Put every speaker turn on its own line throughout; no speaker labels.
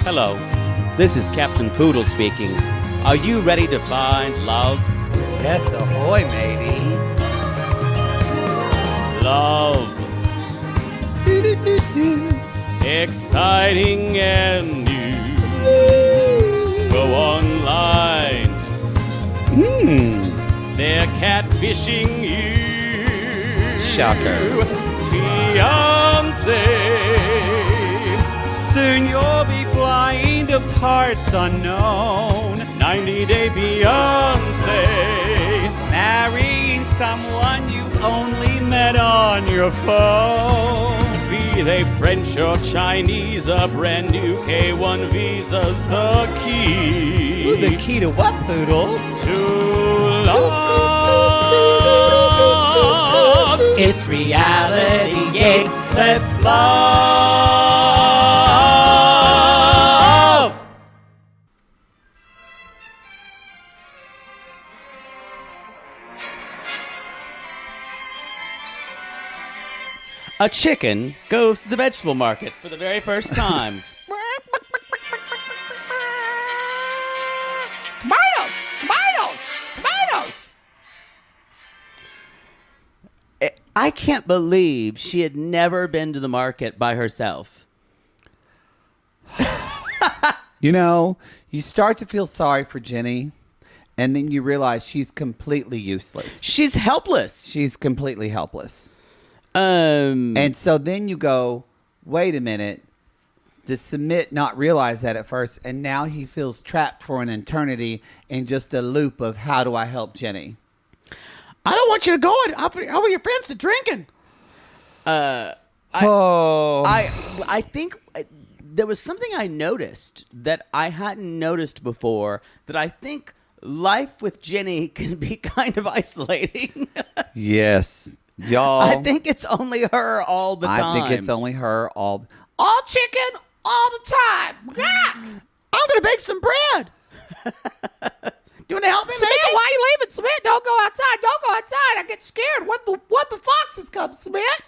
Hello, this is Captain Poodle speaking. Are you ready to find love?
Yes, ahoy, matey.
Love. Exciting and new. Go online. They're catfishing you.
Shocker.
Fiancé.
Soon you'll be flying to parts unknown.
90-day Beyonce.
Marrying someone you only met on your phone.
Be they French or Chinese, a brand new K1 visa's the key.
Ooh, the key to what, Poodle?
To love.
It's reality gaze. Let's love.
A chicken goes to the vegetable market for the very first time.
Tomatoes! Tomatoes! Tomatoes!
I can't believe she had never been to the market by herself.
You know, you start to feel sorry for Jenny, and then you realize she's completely useless.
She's helpless.
She's completely helpless.
And
And so then you go, wait a minute. Does Sumit not realize that at first? And now he feels trapped for an eternity in just a loop of how do I help Jenny?
I don't want you to go over your fence to drinking.
Oh.
I think there was something I noticed that I hadn't noticed before, that I think life with Jenny can be kind of isolating.
Yes. Y'all.
I think it's only her all the time.
I think it's only her all chicken all the time. Yeah.
I'm going to bake some bread. Do you want to help me,
Sumit, why are you leaving? Sumit, don't go outside. Don't go outside. I get scared. What the foxes come, Sumit?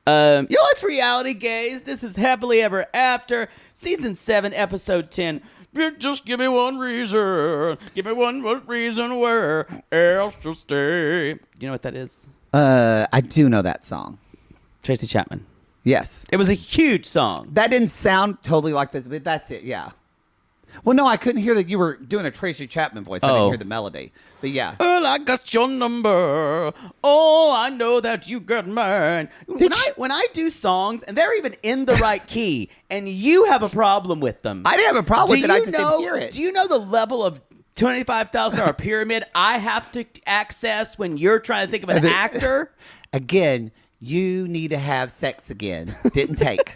It's Reality Gaze. This is Happily Ever After, Season 7, Episode 10. Just give me one reason. Give me one reason where else to stay. Do you know what that is?
I do know that song.
Tracy Chapman.
Yes.
It was a huge song.
That didn't sound totally like this, but that's it, yeah. Well, no, I couldn't hear that you were doing a Tracy Chapman voice. I didn't hear the melody. But yeah.
Well, I got your number. Oh, I know that you got mine. When I do songs, and they're even in the right key, and you have a problem with them.
I didn't have a problem with it. I just didn't hear it.
Do you know the level of $25,000 pyramid I have to access when you're trying to think of an actor?
Again, you need to have sex again. Didn't take.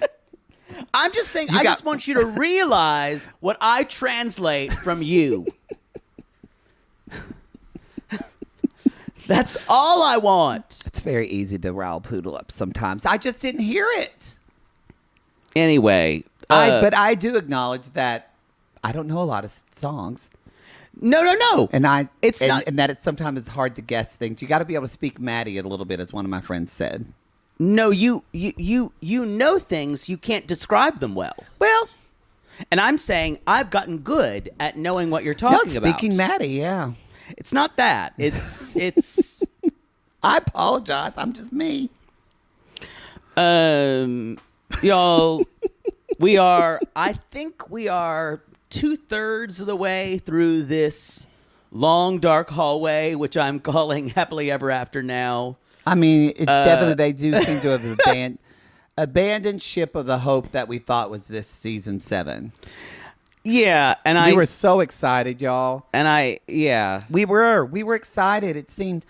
I'm just saying, I just want you to realize what I translate from you. That's all I want.
It's very easy to rile Poodle up sometimes. I just didn't hear it.
Anyway.
But I do acknowledge that I don't know a lot of songs.
No.
And
not,
and that it's sometimes hard to guess things. You got to be able to speak Maddie a little bit, as one of my friends said.
No, you know things, you can't describe them well.
Well,
and I'm saying I've gotten good at knowing what you're talking about.
Speaking Maddie, yeah.
It's not that. It's.
I apologize. I'm just me.
Y'all, I think we are 2/3 of the way through this long, dark hallway, which I'm calling Happily Ever After now.
I mean, it's definitely, they do seem to have abandoned ship of the hope that we thought was this season 7.
Yeah, and
we were so excited, y'all.
And
we were excited. It seemed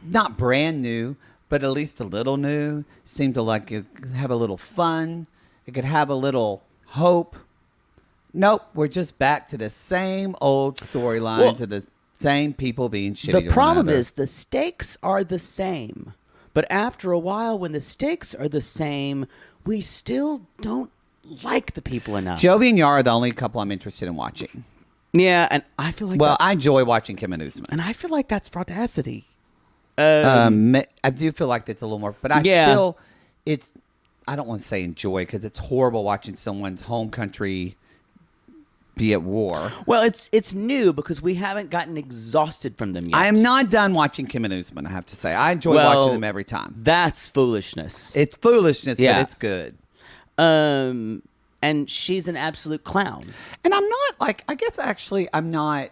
not brand new, but at least a little new. It seemed to like it could have a little fun. It could have a little hope. Nope, we're just back to the same old storylines of the same people being shitty.
The problem is the stakes are the same, but after a while, when the stakes are the same, we still don't like the people enough.
Jovi and Yara are the only couple I'm interested in watching.
Yeah, and I feel like
I enjoy watching Kim and Usman,
and I feel like that's fraudacity.
I do feel like it's a little more, but it's I don't want to say enjoy because it's horrible watching someone's home country be at war.
Well, it's new because we haven't gotten exhausted from them yet.
I am not done watching Kim and Usman, I have to say. I enjoy watching them every time.
That's foolishness.
It's foolishness,
Yeah.
but it's good.
And she's an absolute clown.
And I'm not like, I guess actually I'm not,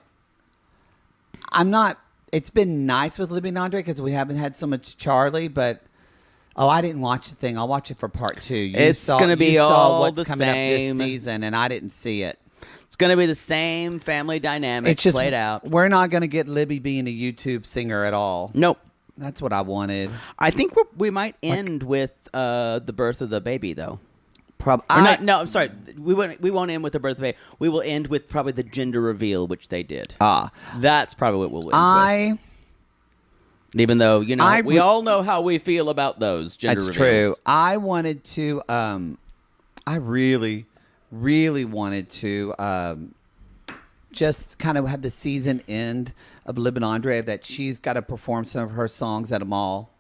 it's been nice with Libby and Andrei because we haven't had so much Charlie, but I didn't watch the thing. I'll watch it for part 2.
It's going to be all
what's
the
coming
same.
up this season, and I didn't see it.
It's going to be the same family dynamic
It's just
played out.
We're not going to get Libby being a YouTube singer at all.
Nope.
That's what I wanted.
I think we might end with the birth of the baby, though.
No,
I'm sorry. We won't end with the birth of the baby. We will end with probably the gender reveal, which they did. That's probably what we'll end with. Even though, we all know how we feel about those gender reveals.
That's true. I wanted to, I really, really wanted to just kind of have the season end of Libby and Andrei that she's got to perform some of her songs at a mall.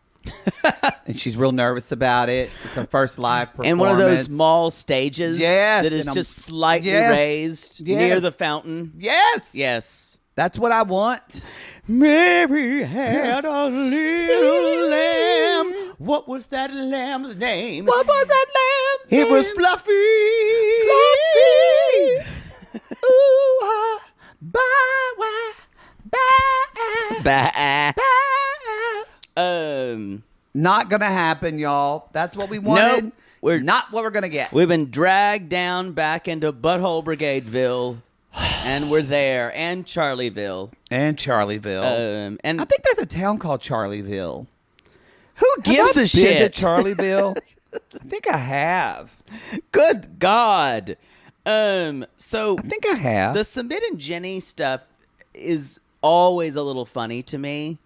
And she's real nervous about it. It's her first live performance.
And one of those mall stages
that
is just slightly raised near the fountain. Yes.
That's what I want.
Mary had a little lamb. What was that lamb's name?
What was that lamb's name?
It was Fluffy.
Ooh, bah, wah, bah, not gonna happen, y'all. That's what we wanted.
Nope. We're
not what we're gonna get.
We've been dragged down back into Butthole Brigadeville, and we're there, and Charlieville,
and I think there's a town called Charlieville.
Who gives a shit?
Been to Charlieville? I think I have.
Good God. So
I think I have.
The Sumit and Jenny stuff is always a little funny to me.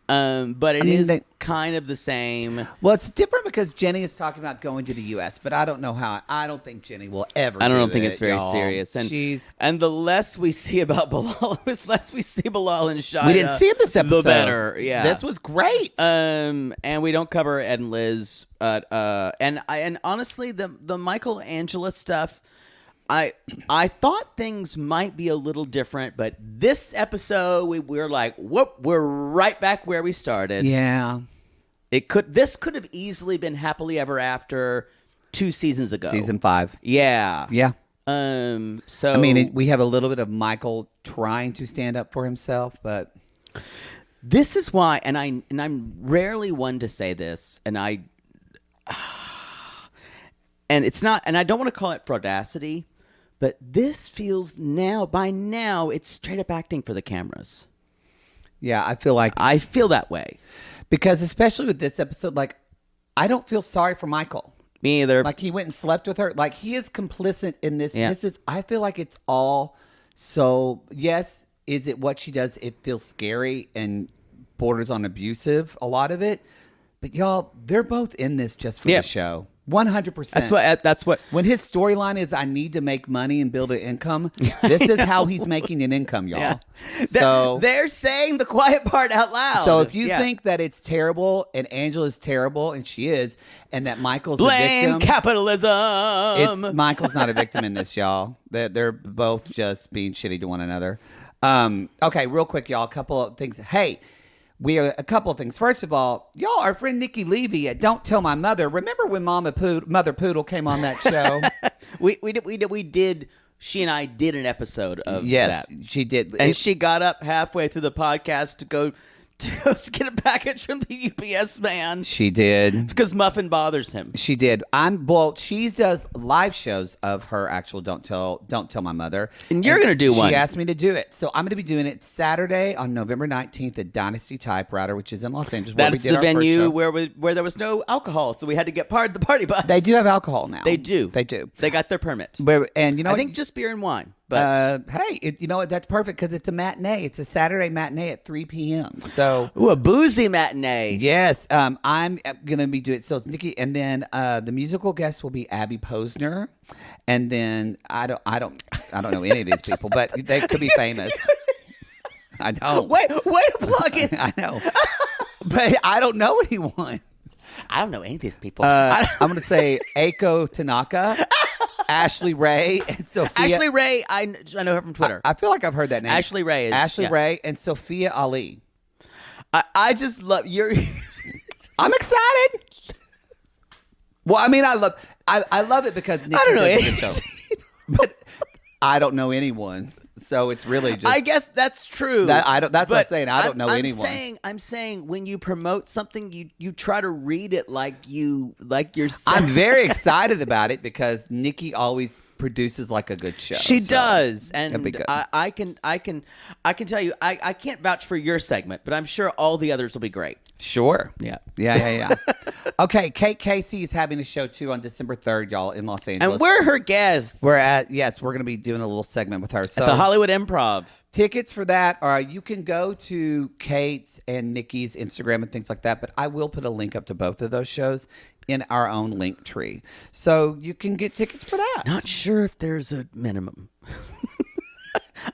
But it is kind of the same.
Well, it's different because Jenny is talking about going to the U.S., but I don't know how. I don't think Jenny will ever.
I don't think it's very serious.
And
and the less we see about Bilal, the less we see Bilal and Shida.
We didn't see him this episode.
The better. Yeah,
this was great.
And we don't cover Ed and Liz. And honestly, the Michael Angela stuff. I thought things might be a little different, but this episode we're like, whoop, we're right back where we started.
Yeah.
This could have easily been Happily Ever After 2 seasons ago.
Season 5.
Yeah.
Yeah.
So
I mean, we have a little bit of Michael trying to stand up for himself, but
this is why, and I'm rarely one to say this, and it's not, and I don't want to call it fraudacity. But this feels by now, it's straight up acting for the cameras.
Yeah, I feel that way. Because especially with this episode, like, I don't feel sorry for Michael.
Me either.
Like, he went and slept with her. Like, he is complicit in this.
Yeah.
I feel like it's all so, yes, is it what she does? It feels scary and borders on abusive, a lot of it. But y'all, they're both in this just for the show. 100%.
That's what.
When his storyline is, I need to make money and build an income. This is how he's making an income, y'all. Yeah.
So they're saying the quiet part out loud.
So if you think that it's terrible and Angela's terrible, and she is, and that Michael's
blame
a victim,
capitalism.
Michael's not a victim in this, y'all. They're both just being shitty to one another. Okay, real quick, y'all. A couple of things. Hey. A couple of things. First of all, y'all, our friend Nikki Levy at Don't Tell My Mother. Remember when Mother Poodle came on that show?
we did. She and I did an episode of that.
Yes, she did.
And she got up halfway through the podcast to go get a package from the UPS man.
She did.
Because Muffin bothers him.
She did. She does live shows of her actual Don't Tell My Mother.
And you're going to do one.
She asked me to do it. So I'm going to be doing it Saturday on November 19th at Dynasty Typewriter, which is in Los Angeles.
That's the venue where there was no alcohol, so we had to get part of the party bus.
They do have alcohol now.
They do. They got their permit. I think just beer and wine. But
hey, you know what? That's perfect because it's a matinee. It's a Saturday matinee at 3 p.m. So
a boozy matinee.
Yes, I'm gonna be doing. So it's Nikki, and then the musical guest will be Abby Posner, and then I don't know any of these people, but they could be famous. I don't.
Wait to plug it.
I know, but I don't know anyone.
I don't know any of these people.
I'm going to say Aiko Tanaka, Ashley Ray, and Sophia.
Ashley Ray, I know her from Twitter.
I feel like I've heard that name.
Ashley Ray is
Ashley Ray and Sophia Ali.
I just love your.
I'm excited. Well, I mean, I love it because Nikki
I don't know
does a good
anything.
show. But I don't know anyone, so it's really just.
I guess that's true.
That's what I'm
But
saying. I don't know anyone.
I'm saying when you promote something, you try to read it like yourself.
I'm very excited about it because Nikki always produces like a good show.
She
so
does,
it'll be
and
good.
I can tell you, I can't vouch for your segment, but I'm sure all the others will be great.
Sure.
Yeah.
Okay, Kate Casey is having a show too on December 3rd, y'all, in Los Angeles.
And we're her guests.
We're going to be doing a little segment with her. So
at the Hollywood Improv.
Tickets for that are, you can go to Kate and Nikki's Instagram and things like that, but I will put a link up to both of those shows in our own link tree. So you can get tickets for that.
Not sure if there's a minimum.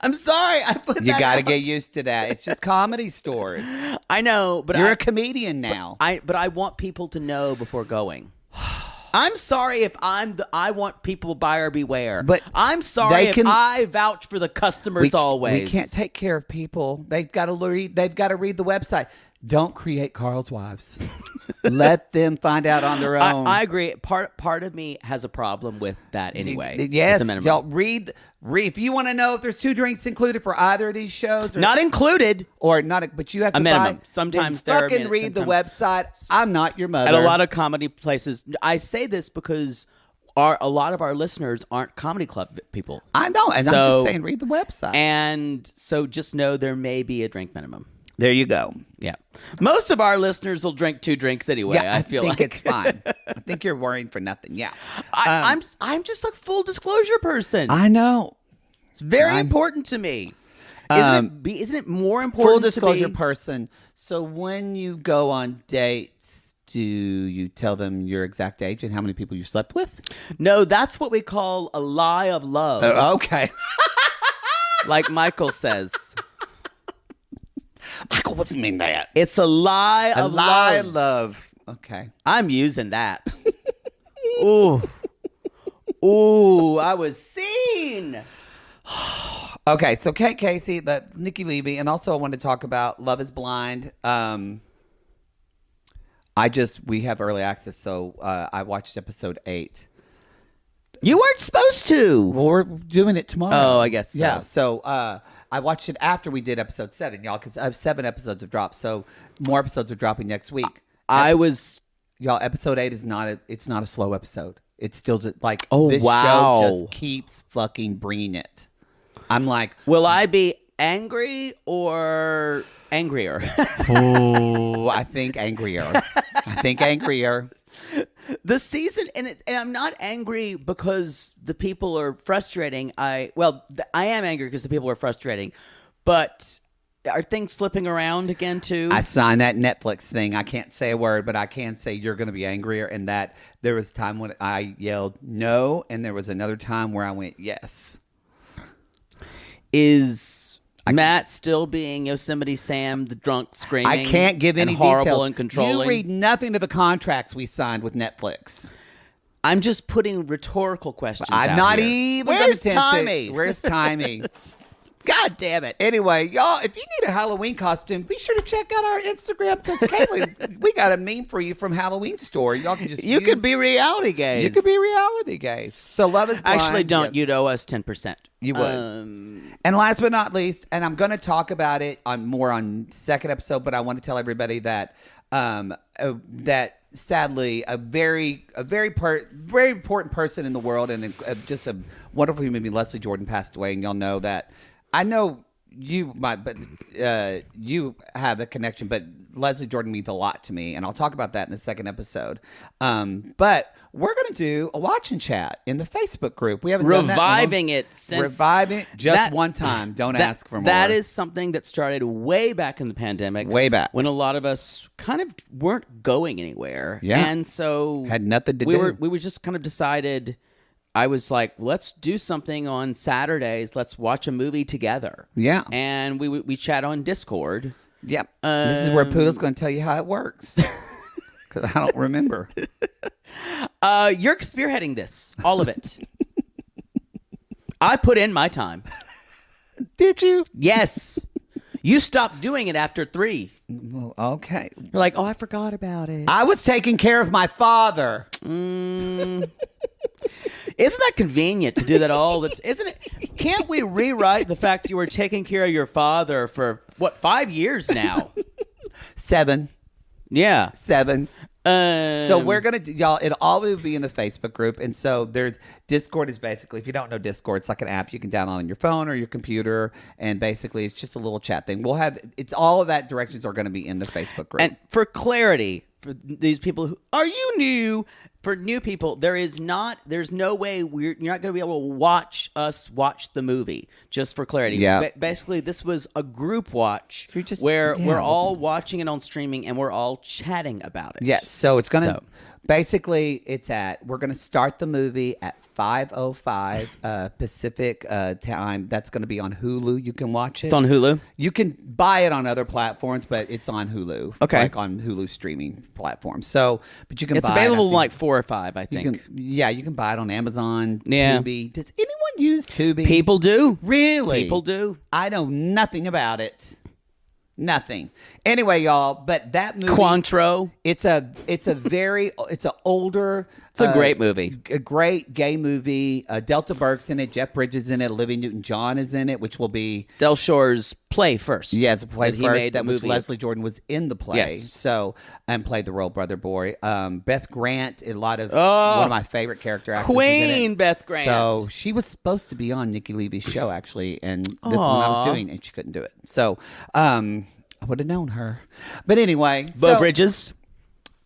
I'm sorry. I put
You
that
got to
out.
get used to that. It's just Comedy Stores.
I know, but
You're a comedian now.
But I want people to know before going. I'm sorry if I want people buyer beware.
But
I'm sorry if
can-
I vouch for the customers always.
We can't take care of people. They've got to read the website. Don't create Carl's Wives. Let them find out on their own.
I agree. Part of me has a problem with that anyway.
Yes,
It's a minimum.
y'all read. If you want to know if there's 2 drinks included for either of these shows,
Not included.
or not, but you have to
minimum.
buy.
Sometimes
then
there are
fucking read the
sometimes-
website. I'm not your mother.
At a lot of comedy places. I say this because a lot of our listeners aren't comedy club people.
I know, and I'm
So-
just saying, read the website.
And so just know there may be a drink minimum.
there you go.
Yeah. Most of our listeners will drink 2 drinks anyway.
Yeah,
I feel
think
like
it's fine. I think you're worrying for nothing. Yeah,
I'm just a full disclosure person.
I know.
It's very important to me. Isn't it more important
Full disclosure
to be?
person. So when you go on dates, do you tell them your exact age and how many people you slept with?
No, that's what we call a lie of love,
Okay.
like Michael says.
Michael, what's it mean that?
It's a lie
A
of
lie
love.
of love. Okay.
I'm using that. Ooh. Ooh, I was seen.
Okay, so Kate Casey, Nikki Levy, and also I wanted to talk about Love is Blind. We have early access, so I watched episode 8.
You weren't supposed to.
Well, we're doing it tomorrow.
Oh, I guess so.
Yeah, so I watched it after we did episode 7, y'all, because 7 episodes have dropped, so more episodes are dropping next week. Y'all, episode 8 is not a slow episode. It's still just like, this
wow.
show just keeps fucking bringing it. I'm like,
Will I be angry or angrier?
oh, I think angrier.
The season, and I'm not angry because the people are frustrating. I am angry because the people are frustrating, but are things flipping around again too?
I signed that Netflix thing. I can't say a word, but I can say you're going to be angrier. And that there was a time when I yelled no, and there was another time where I went yes.
Is Matt still being Yosemite Sam, the drunk screaming?
I can't give any
and horrible
details.
and controlling.
You read nothing of the contracts we signed with Netflix.
I'm just putting rhetorical questions.
I'm
out
not
here.
even.
Where's
gonna attempt it.
Tommy?
Where's Tommy?
God damn it!
Anyway, y'all, if you need a Halloween costume, be sure to check out our Instagram because Caitlin, we got a meme for you from Halloween Store. Y'all can just
You could be reality gays.
You could be reality gays. So Love is Blind.
Actually, don't.
Yeah,
You'd owe us 10%.
you would. And last but not least, and I'm going to talk about it on second episode, but I want to tell everybody that that sadly a very important person in the world and just a wonderful human being, Leslie Jordan, passed away, and y'all know that. I know you might, but you have a connection, but Leslie Jordan means a lot to me, and I'll talk about that in the second episode. But we're going to do a watch and chat in the Facebook group. We haven't done that in a long-
Reviving it since...
Reviving it just one time. Don't ask for more.
That is something that started way back in the pandemic.
Way back.
When a lot of us kind of weren't going anywhere.
Yeah.
And so...
Had nothing to do.
We were just kind of decided... I was like, let's do something on Saturdays. Let's watch a movie together.
Yeah.
And we chat on Discord.
Yep. This is where Poodle's going to tell you how it works. because I don't remember.
You're spearheading this, all of it. I put in my time.
Did you?
Yes. You stopped doing it after 3.
Well, okay.
You're like, oh, I forgot about it.
I was taking care of my father.
Isn't that convenient to do that all? Isn't it? Can't we rewrite the fact you were taking care of your father for, 5 years now?
7.
Yeah.
7. So we're going to, y'all, it'll always be in the Facebook group. And so there's, Discord is basically, if you don't know Discord, it's like an app you can download on your phone or your computer. And basically it's just a little chat thing. We'll have, it's all of that directions are going to be in the Facebook group.
And for clarity, for these people who, are you new? For new people, there's no way you're not going to be able to watch the movie, just for clarity.
Yeah.
Basically, this was a group watch
You're
where we're all watching it on streaming and we're all chatting about it.
Yes. So it's going to, basically we're going to start the movie at 5:05 Pacific time. That's going to be on Hulu. You can watch it.
It's on Hulu?
You can buy it on other platforms, but it's on Hulu.
Okay.
Like on Hulu streaming platforms. So, but you can
It's
buy
available
it,
in like 4 or 5, I think.
You can buy it on Amazon,
Yeah.
Tubi. Does anyone use Tubi?
People do.
Really?
People do.
I know nothing about it. Nothing. Anyway, y'all, but that movie,
Cointreau.
it's an older,
It's a great movie.
a great gay movie. Delta Burke's in it, Jeff Bridges in it, Olivia Newton-John is in it, which will be
Del Shore's play first.
it's a play
that
first.
He made
That
the
which
movie.
Leslie Jordan was in the play,
Yes.
so and played the role Brother Boy. Beth Grant, one of my favorite character actors, is in
Queen
it.
Beth Grant.
So she was supposed to be on Nikki Levy's show actually, and this one I was doing, and she couldn't do it. So I would have known her, but anyway,
Bo Bridges.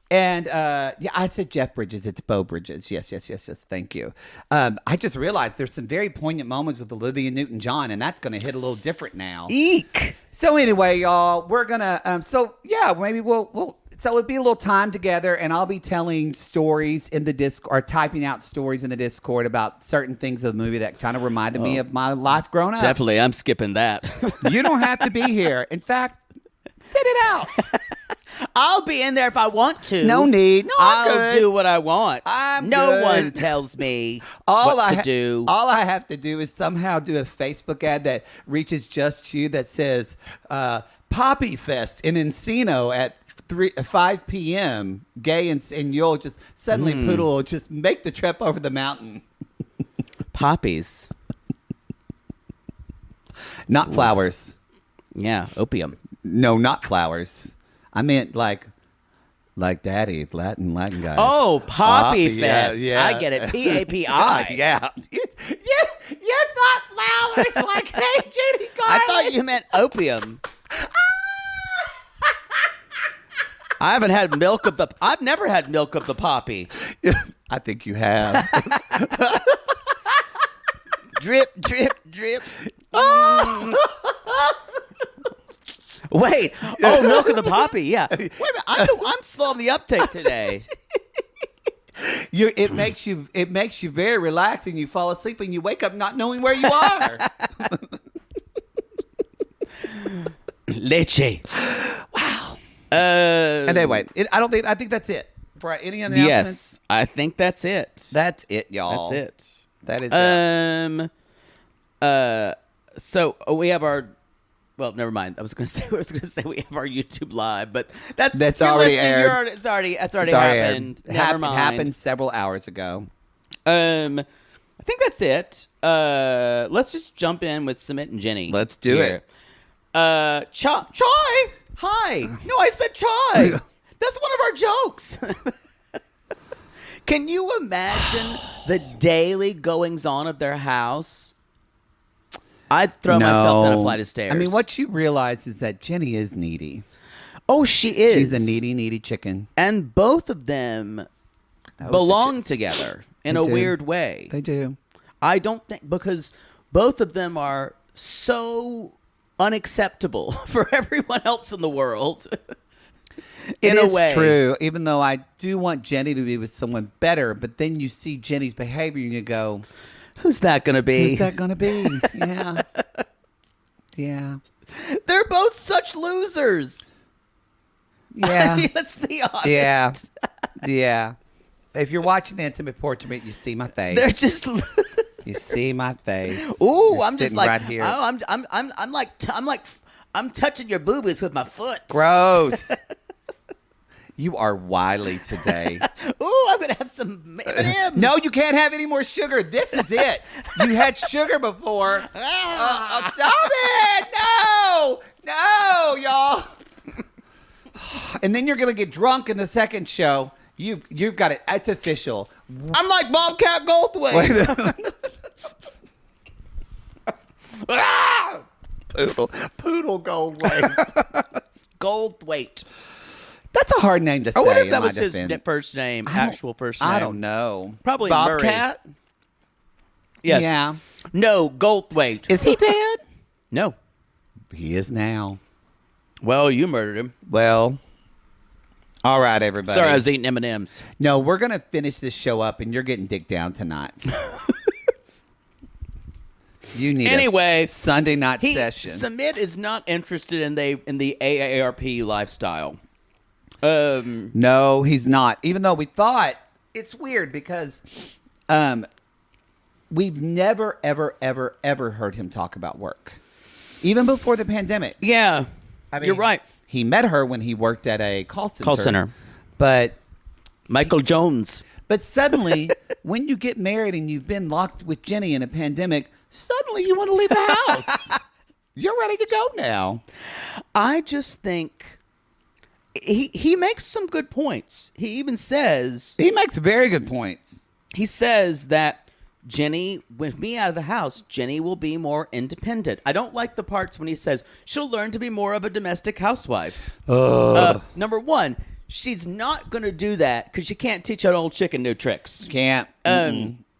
And I said Jeff Bridges. It's Bo Bridges. Yes. Thank you. I just realized there's some very poignant moments with Olivia Newton-John, and that's going to hit a little different now.
Eek.
So anyway, y'all, we're gonna. Maybe we'll. So it'll be a little time together, and I'll be telling stories in the Discord, or typing out stories in the Discord about certain things of the movie that kind of reminded me of my life growing up.
Definitely, I'm skipping that.
You don't have to be here. In fact, sit it out.
I'll be in there if I want to.
No need. No, I'm
I'll
good.
do what I want. No
good.
one tells me what to do.
All I have to do is somehow do a Facebook ad that reaches just you that says Poppy Fest in Encino at 5 p.m. Gay, and you'll just suddenly Poodle will just make the trip over the mountain.
Poppies.
Not flowers.
Yeah, opium.
No, not flowers. I meant like Daddy, Latin guy.
Oh, Poppy Fest.
Yeah.
I get it. P-A-P-I.
Yeah. You thought flowers like, hey, Judy Garland.
I thought you meant opium. I've never had milk of the poppy.
I think you have.
Drip, drip, drip. Wait. Oh, milk of the poppy. Yeah. Wait a minute. I'm slow on the uptake today.
It makes you very relaxed, and you fall asleep, and you wake up not knowing where you are.
Leche.
Wow.
And
anyway, I think that's it for any announcements.
Yes, I think that's it.
That's it, y'all.
That's it.
That is it.
So we have our. Well, never mind. I was going to say we have our YouTube live, but that's you're
already
listening,
aired.
It's already happened. Never mind.
Happened several hours ago.
I think that's it. Let's just jump in with Sumit and Jenny.
Let's do it.
Chai. Hi. No, I said Chai. That's one of our jokes. Can you imagine the daily goings on of their house? I'd throw myself down a flight of stairs.
I mean, what you realize is that Jenny is needy.
Oh, she is.
She's a needy chicken.
And both of them belong together in a weird way.
They do.
I don't think, because both of them are so unacceptable for everyone else in the world. In a way.
It is true, even though I do want Jenny to be with someone better, but then you see Jenny's behavior and you go,
who's that going to be?
who's that going to be? Yeah. Yeah.
They're both such losers.
Yeah.
I mean, let's be honest.
Yeah. Yeah. If you're watching the Intimate Portrait, you see my face.
They're just.
You see my face.
Ooh,
You're
I'm just
sitting
like.
right here.
Oh, I'm touching your boobies with my foot.
Gross. You are wily today.
Ooh, I'm gonna have some M&Ms.
No, you can't have any more sugar. This is it. You had sugar before. Stop it! No, y'all. And then you're gonna get drunk in the second show. You've got it. It's official.
I'm like Bobcat Goldthwait.
Poodle Goldthwait.
Goldthwait.
That's a hard name to say.
I wonder if that
in
was
my
his
defense.
first name, actual first name.
I don't know.
Probably
Bobcat.
Murray. Yes.
Yeah.
No, Goldthwait.
Is he dead?
No.
He is now.
Well, you murdered him.
Well. All right, everybody.
Sorry, I was eating M&Ms.
No, we're gonna finish this show up, and you're getting dick down tonight. You need
anyway
a Sunday night session.
Sumit is not interested in the AARP lifestyle.
No, he's not. Even though we thought it's weird because we've never, ever, ever, ever heard him talk about work, even before the pandemic.
Yeah,
I mean,
you're right.
He met her when he worked at a call center.
Call center.
But
Michael Jones.
But suddenly, when you get married and you've been locked with Jenny in a pandemic, suddenly you want to leave the house. You're ready to go now.
I just think he makes some good points. He even says...
He makes very good points.
He says that Jenny, with me out of the house, Jenny will be more independent. I don't like the parts when he says she'll learn to be more of a domestic housewife. Number one, she's not going to do that because you can't teach an old chicken new tricks.
Can't.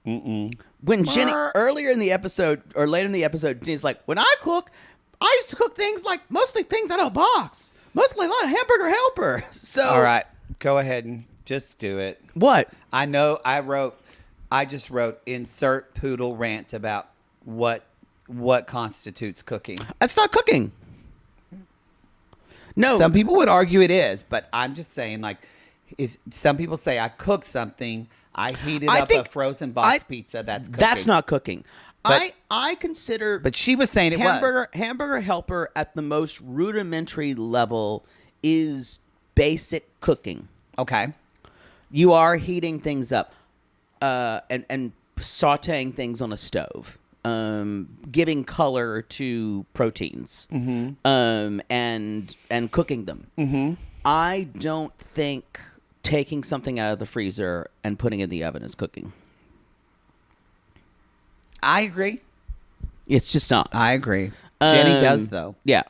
When Jenny, earlier in the episode, or later in the episode, Jenny's like, when I cook, I used to cook things like, mostly things out of a box. Mostly a lot of hamburger helper. So,
All right. Go ahead and just do it.
What?
I know I just wrote insert poodle rant about what constitutes cooking.
That's not cooking. No.
Some people would argue it is, but I'm just saying, like, some people say I cook something, I heated up a frozen box pizza. That's cooking.
That's not cooking.
But,
I consider.
But she was saying it was.
Hamburger helper at the most rudimentary level is basic cooking.
Okay.
You are heating things up, and sautéing things on a stove. Giving color to proteins, and cooking them. Mm-hmm. I don't think taking something out of the freezer and putting it in the oven is cooking.
I agree.
It's just not.
I agree. Jenny does though.
Yeah.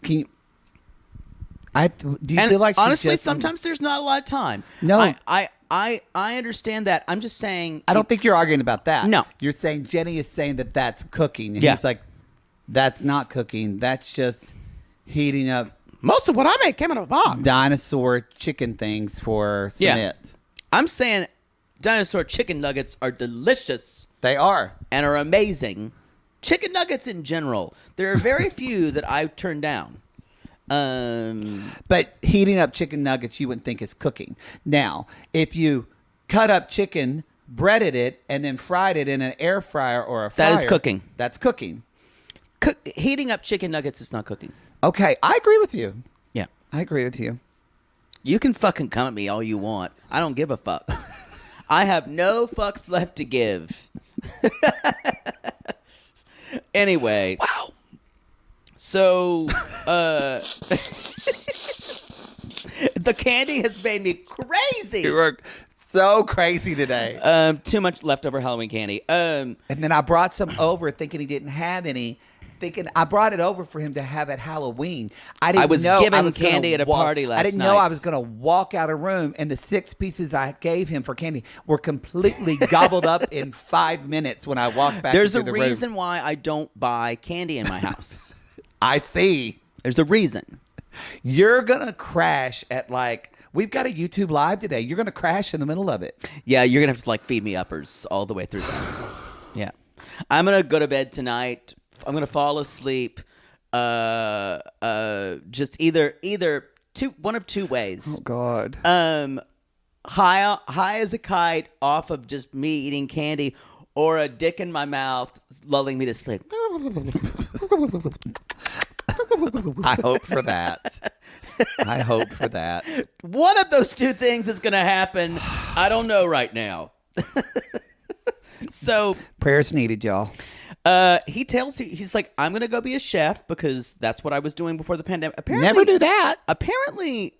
Can you? Do you feel like
honestly, sometimes there's not a lot of time.
No.
I understand that. I'm just saying.
I don't think you're arguing about that.
No.
You're saying Jenny is saying that that's cooking. And
Yeah.
he's like, that's not cooking. That's just heating up
Most of what I make came out of a box.
dinosaur chicken things for Sumit.
Yeah. I'm saying dinosaur chicken nuggets are delicious
They are.
and are amazing. Chicken nuggets in general. There are very few that I've turned down.
But heating up chicken nuggets, you wouldn't think is cooking. Now, if you cut up chicken, breaded it, and then fried it in an air fryer or a fryer,
That is cooking.
That's cooking.
Heating up chicken nuggets is not cooking.
Okay, I agree with you.
Yeah.
I agree with you.
You can fucking come at me all you want. I don't give a fuck. I have no fucks left to give. Anyway.
Wow.
So, the candy has made me crazy.
You were so crazy today.
Too much leftover Halloween candy.
And then I brought some over thinking he didn't have any. Thinking I brought it over for him to have at Halloween. I
was
know
given
I was
candy at a party last
I didn't know I
night.
was going to walk out of room and the 6 pieces I gave him for candy were completely gobbled up in 5 minutes when I walked back
There's a
into the room.
reason why I don't buy candy in my house.
I see.
There's a reason.
You're going to crash at we've got a YouTube live today. You're going to crash in the middle of it.
Yeah, you're going to have to feed me uppers all the way through that. Yeah. I'm going to go to bed tonight. I'm going to fall asleep. Just either one of two ways.
Oh God.
High as a kite off of just me eating candy, or a dick in my mouth lulling me to sleep.
I hope for that. I hope for that.
One of those two things is going to happen. I don't know right now. So
Prayers needed, y'all.
he's like, I'm going to go be a chef because that's what I was doing before the pandemic. Apparently,
Never do that.
Apparently,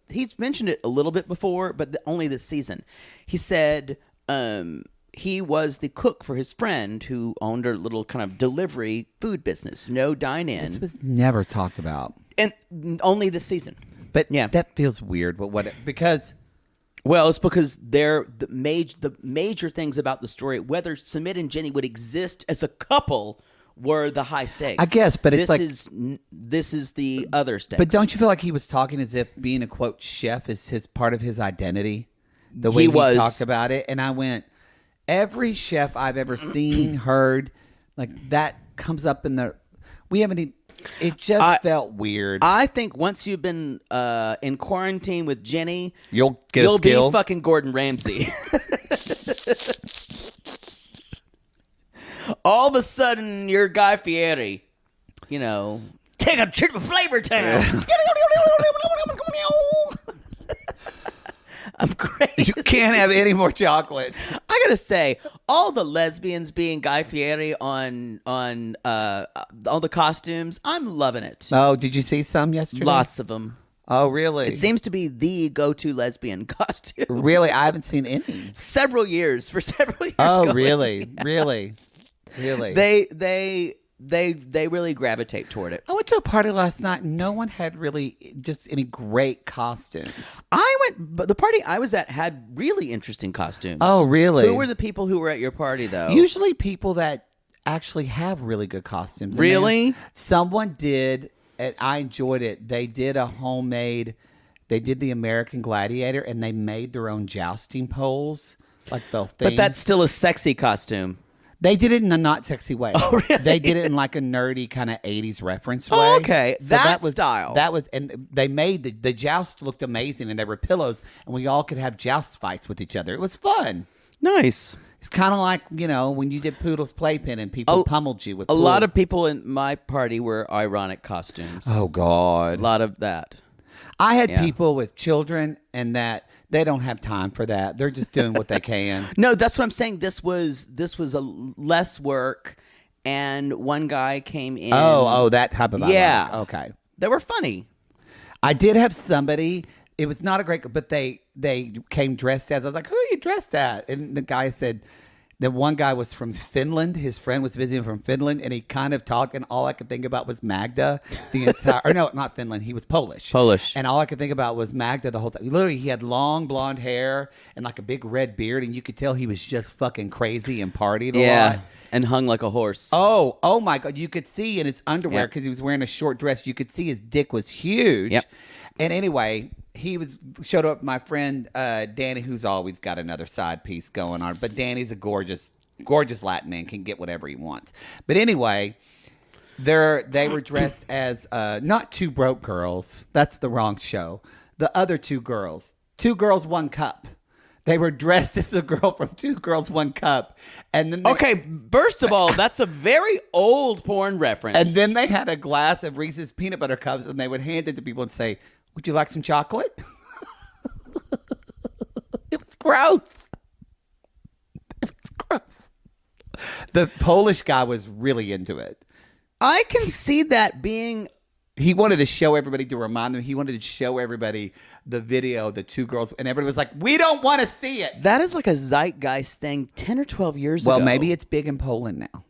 he's mentioned it a little bit before, but only this season. He said he was the cook for his friend who owned a little kind of delivery food business, no dine-in.
This was never talked about.
And only this season.
But
yeah,
that feels weird. But because...
Well, it's because the major things about the story, whether Sumit and Jenny would exist as a couple, were the high stakes.
I guess, but it's
this is the other stakes.
But don't you feel like he was talking as if being a quote chef is his part of his identity? The way he talked about it, and I went, every chef I've ever seen, heard, like that comes up in the. We haven't even. It just felt weird.
I think once you've been in quarantine with Jenny,
you'll
be fucking Gordon Ramsay. All of a sudden, you're Guy Fieri. You know, take a trip to Flavor Town. I'm crazy.
You can't have any more chocolate.
I gotta say, all the lesbians being Guy Fieri on all the costumes, I'm loving it.
Oh, did you see some yesterday?
Lots of them.
Oh, really?
It seems to be the go-to lesbian costume.
Really? I haven't seen any.
For several years.
Oh,
going.
Really? Really?
They really gravitate toward it.
I went to a party last night. And no one had really just any great costumes.
But the party I was at had really interesting costumes.
Oh, really?
Who were the people who were at your party, though?
Usually people that actually have really good costumes.
Really?
Someone did, and I enjoyed it. They did they did the American Gladiator, and they made their own jousting poles. Like the thing.
But that's still a sexy costume.
They did it in a not sexy way.
Oh, really?
They did it in like a nerdy kind of 80s reference way.
Oh, okay.
So
style.
That was, and they made the joust looked amazing, and there were pillows, and we all could have joust fights with each other. It was fun.
Nice.
It's kind of like, when you did Poodle's Playpen and people pummeled you with
a lot of people in my party were ironic costumes.
Oh, God.
A lot of that.
I had people with children, and that they don't have time for that. They're just doing what they can.
No, that's what I'm saying. This was a less work, and one guy came in.
Oh, that type of
yeah.
Okay.
They were funny.
I did have somebody. It was not a great, but they came dressed as. I was like, "Who are you dressed at?" And the guy said, the one guy was from Finland. His friend was visiting from Finland, and he kind of talked, and all I could think about was Magda the entire. Or no, not Finland. He was Polish.
And
all I could think about was Magda the whole time. Literally, he had long blonde hair and like a big red beard, and you could tell he was just fucking crazy and partied a lot.
And hung like a horse.
Oh my God! You could see in his underwear because he was wearing a short dress. You could see his dick was huge.
Yep.
And anyway, showed up. My friend Danny, who's always got another side piece going on, but Danny's a gorgeous Latin man, can get whatever he wants. But anyway, they were dressed as not two broke girls. That's the wrong show. The other two girls, 1 Cup. They were dressed as a girl from 2 Girls, 1 Cup. And then
okay, first of all, that's a very old porn reference.
And then they had a glass of Reese's peanut butter cups, and they would hand it to people and say, "Would you like some chocolate?" It was gross. The Polish guy was really into it.
I can see that being...
He wanted to show everybody, to remind them, he wanted to show everybody the video, the 2 girls, and everybody was like, "We don't want to see it."
That is like a zeitgeist thing 10 or 12 years ago.
Well, maybe it's big in Poland now.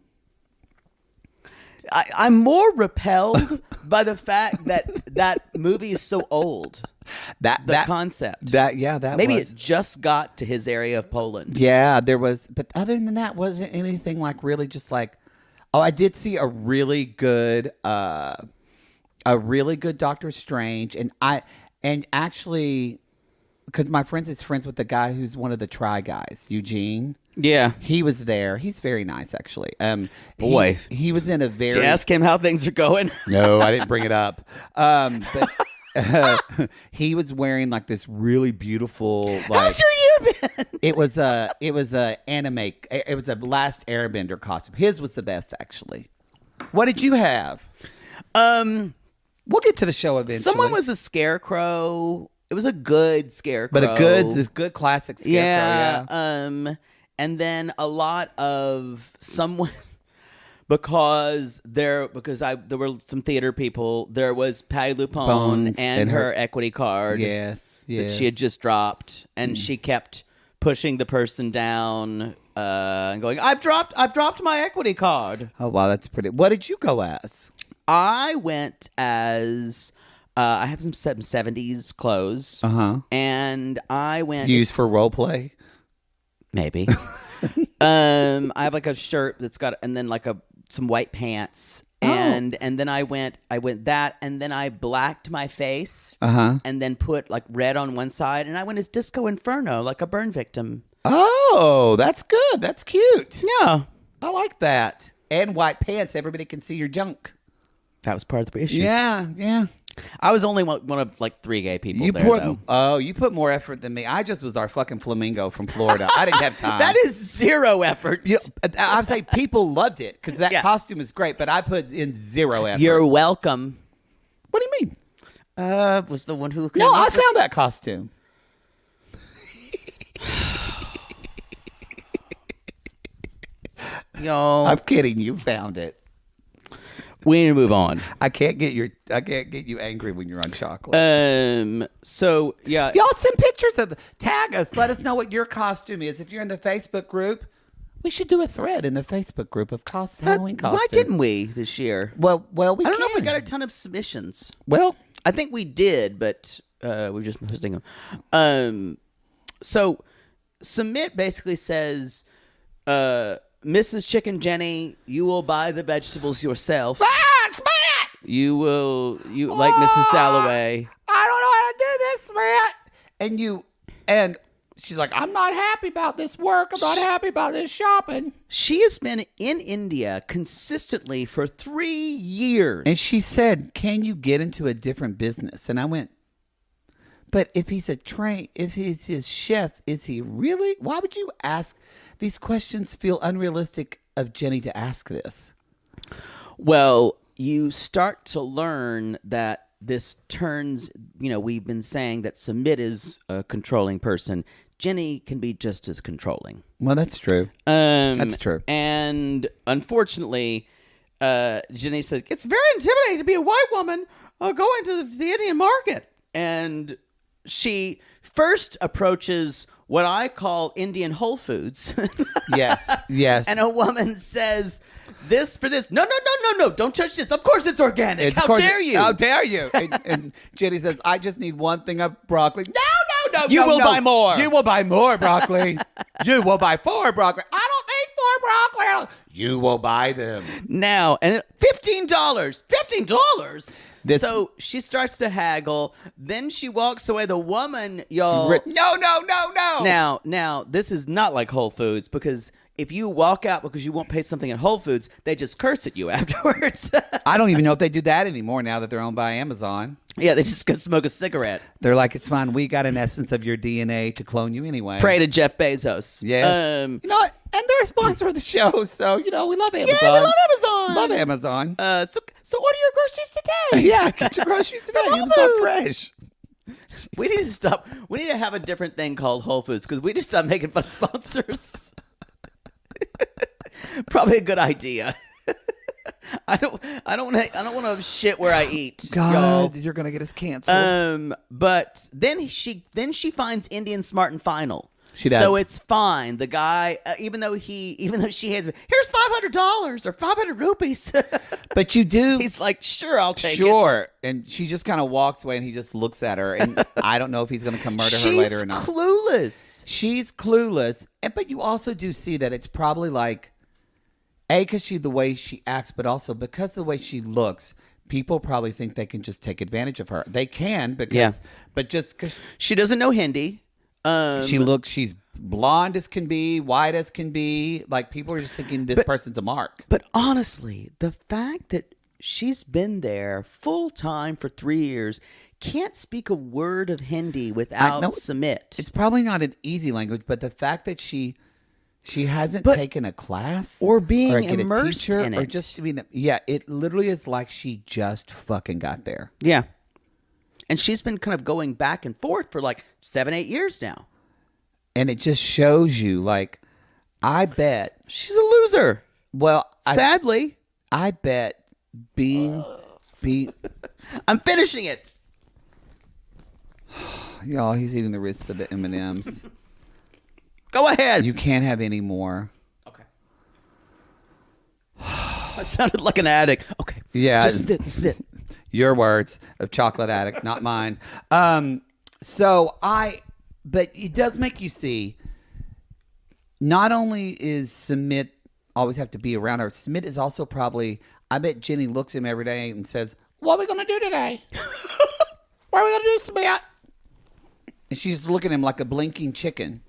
I'm more repelled by the fact that movie is so old. The concept.
Maybe
it just got to his area of Poland.
Yeah, there was, but other than that, wasn't anything like really just like. Oh, I did see a really good Doctor Strange, and actually, because my friend is friends with the guy who's one of the Try Guys, Eugene.
Yeah,
he was there. He's very nice, actually.
He
was in a very.
Did you ask him how things are going?
No, I didn't bring it up. But he was wearing like this really beautiful. Like,
How's your year been?
it was a anime. It was a Last Airbender costume. His was the best, actually. What did you have? We'll get to the show eventually.
Someone was a scarecrow. It was a good scarecrow,
but this good classic scarecrow. Yeah.
And then a lot of someone because there were some theater people. There was Patty LuPone and her equity card.
Yes.
That she had just dropped, and she kept pushing the person down and going, "I've dropped my equity card."
Oh wow, that's pretty. What did you go as?
I went as I have some 70s clothes, and I went
used for role play.
Maybe. I have like a shirt that's got, and then like some white pants, and then I went that, and then I blacked my face, and then put like red on one side, and I went as Disco Inferno, like a burn victim.
Oh, that's good. That's cute.
Yeah,
I like that. And white pants. Everybody can see your junk.
That was part of the issue.
Yeah.
I was only one of like 3 gay people though.
You put more effort than me. I just was our fucking flamingo from Florida. I didn't have time.
That is zero effort.
I would say people loved it because that costume is great, but I put in zero effort.
You're welcome.
What do you mean?
Was the one who...
No, I found that costume.
Yo,
I'm kidding. You found it.
We need to move on.
I can't get you angry when you're on chocolate.
So yeah,
y'all send pictures of. Tag us. Let us know what your costume is. If you're in the Facebook group, we should do a thread in the Facebook group of Halloween costumes.
Why didn't we this year?
Well, we.
I don't know if we got a ton of submissions.
Well,
I think we did, but we're just posting them. So Sumit basically says, Mrs. Chicken Jenny, you will buy the vegetables yourself. You like Mrs. Dalloway.
I don't know how to do this, Sumit. And she's like, I'm not happy about this work. I'm not happy about this shopping.
She has been in India consistently for 3 years.
And she said, can you get into a different business? And I went, but if he's if he's his chef, is he really? Why would you ask? These questions feel unrealistic of Jenny to ask this.
Well, you start to learn that this turns, we've been saying that Sumit is a controlling person. Jenny can be just as controlling.
Well, that's true. That's true.
And unfortunately, Jenny says, it's very intimidating to be a white woman going to the Indian market. And she first approaches what I call Indian Whole Foods.
Yes.
And a woman says, this for this. No, don't touch this. Of course it's organic. How dare you?
How dare you? And Jenny says, I just need one thing of broccoli. No.
You will buy more.
You will buy more broccoli. You will buy 4 broccoli. I don't need 4 broccoli. You will buy them.
Now, and $15. $15? So she starts to haggle. Then she walks away. The woman, y'all.
No.
Now, this is not like Whole Foods, because if you walk out because you won't pay something at Whole Foods, they just curse at you afterwards.
I don't even know if they do that anymore now that they're owned by Amazon.
Yeah, they just go smoke a cigarette.
They're like, it's fine. We got an essence of your DNA to clone you anyway.
Pray to Jeff Bezos.
Yes. You know what? And they're a sponsor of the show, so, we love Amazon.
Yeah, we love Amazon.
Love Amazon.
So order your groceries today.
Yeah, get your groceries today. Amazon Fresh.
We need to stop. We need to have a different thing called Whole Foods, because we just stopped making fun of sponsors. Probably a good idea. I don't want to shit where I eat.
God, you're gonna get us canceled.
But then she finds Indian Smart and Final.
She does.
So it's fine. The guy, even though she has, here's $500 or 500 rupees.
But you do.
He's like, sure, I'll take it.
Sure. And she just kind of walks away, and he just looks at her, and I don't know if he's going to come murder her later or not.
She's clueless.
But you also do see that it's probably like, because the way she acts, but also because of the way she looks, people probably think they can just take advantage of her. They can, but just because
she doesn't know Hindi.
She's blonde as can be, white as can be. Like, people are just thinking this person's a mark.
But honestly, the fact that she's been there full time for 3 years, can't speak a word of Hindi without Sumit.
It's probably not an easy language, but the fact that she hasn't taken a class
or being
get
immersed
a teacher,
in it,
or just being, it literally is like she just fucking got there.
Yeah, and she's been kind of going back and forth for like 7-8 years now,
and it just shows you, like, I bet
she's a loser.
Well,
sadly,
I bet being.
I'm finishing it.
Y'all, he's eating the rest of the M&Ms.
Go ahead.
You can't have any more.
Okay. I sounded like an addict. Okay.
Yeah.
This is it.
Your words of chocolate addict, not mine. But it does make you see, not only is Sumit always have to be around her, Sumit is also probably, I bet Jenny looks at him every day and says, "What are we going to do today? What are we going to do, Sumit?" And she's looking at him like a blinking chicken,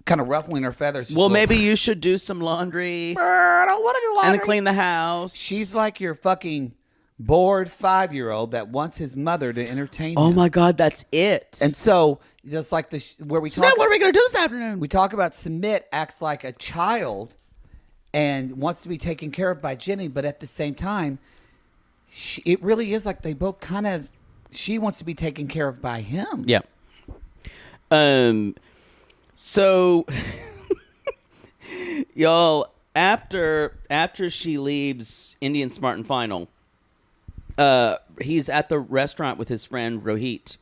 kind of ruffling her feathers.
Well, maybe you should do some laundry.
I don't want to do laundry.
And then clean the house.
She's like your fucking bored 5-year-old that wants his mother to entertain him.
Oh my God, that's it.
And so, just like where we talk,
what are we going to do this afternoon?
We talk about Sumit acts like a child and wants to be taken care of by Jenny, but at the same time, it really is like they both kind of. She wants to be taken care of by him.
Yeah. So, y'all, after she leaves Indian Smart and Final, he's at the restaurant with his friend Rohit,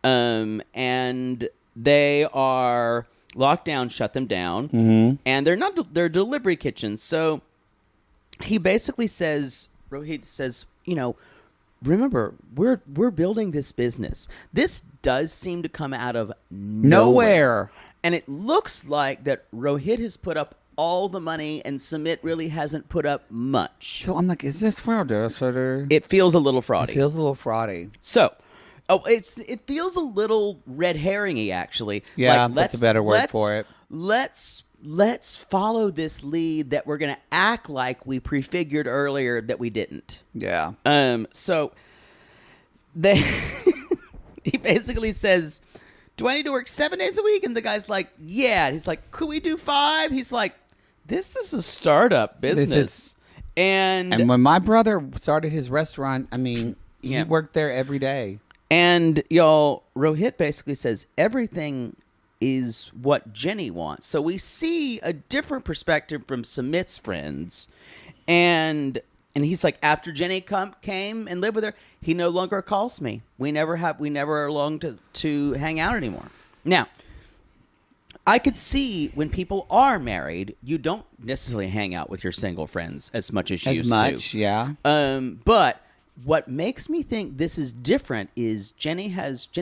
and they are locked down, shut them down, and they're delivery kitchens. So he basically says, Rohit says, remember, we're building this business. This does seem to come out of nowhere. And it looks like that Rohit has put up all the money and Sumit really hasn't put up much.
So I'm like, is this fraud?
It feels a little fraudy. So, it feels a little red herring-y, actually.
Yeah, that's a better word for it.
Let's follow this lead that we're going to act like we prefigured earlier that we didn't.
Yeah.
So he basically says, "Do I need to work 7 days a week?" And the guy's like, "Yeah." And he's like, "Could we do 5?" He's like, "This is a startup business." And
when my brother started his restaurant, he worked there every day.
And y'all, Rohit basically says everything is what Jenny wants. So we see a different perspective from Sumit's friends. And he's like, after Jenny came and lived with her, he no longer calls me. We never are along to hang out anymore. Now, I could see when people are married, you don't necessarily hang out with your single friends as much as you used to.
Yeah.
But what makes me think this is different is Jenny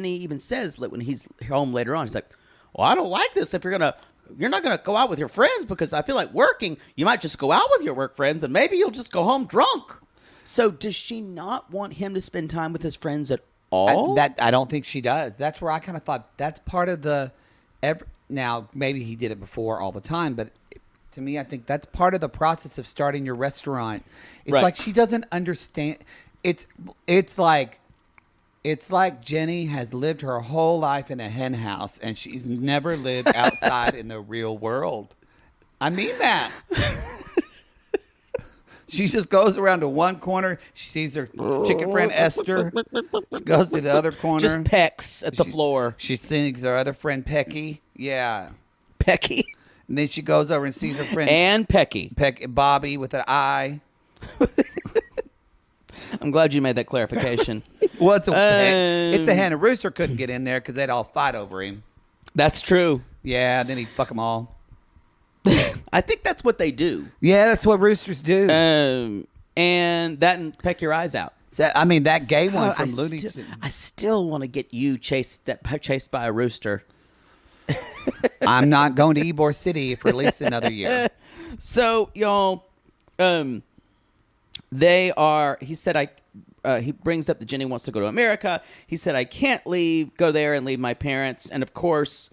even says when he's home later on, he's like, "Well, I don't like this. If you're not gonna go out with your friends because I feel like working. You might just go out with your work friends and maybe you'll just go home drunk." So does she not want him to spend time with his friends at all?
I don't think she does. That's where I kind of thought that's part of the. Now maybe he did it before all the time, but to me, I think that's part of the process of starting your restaurant. It's like she doesn't understand. It's like Jenny has lived her whole life in a hen house and she's never lived outside in the real world. I mean that. She just goes around to one corner. She sees her chicken friend Esther. She goes to the other corner.
Just pecks at the floor.
She sees her other friend Pecky. Yeah.
Pecky.
And then she goes over and sees her friend.
And Pecky.
Bobby with an I.
I'm glad you made that clarification.
Well, it's a hen. A rooster couldn't get in there because they'd all fight over him.
That's true.
Yeah, then he'd fuck them all.
I think that's what they do.
Yeah, that's what roosters do.
And peck your eyes out.
That gay one from Looney Tunes.
I still want to get you chased by a rooster.
I'm not going to Ybor City for at least another year.
So, y'all, he said, he brings up that Jenny wants to go to America. He said, "I can't go there and leave my parents." And of course,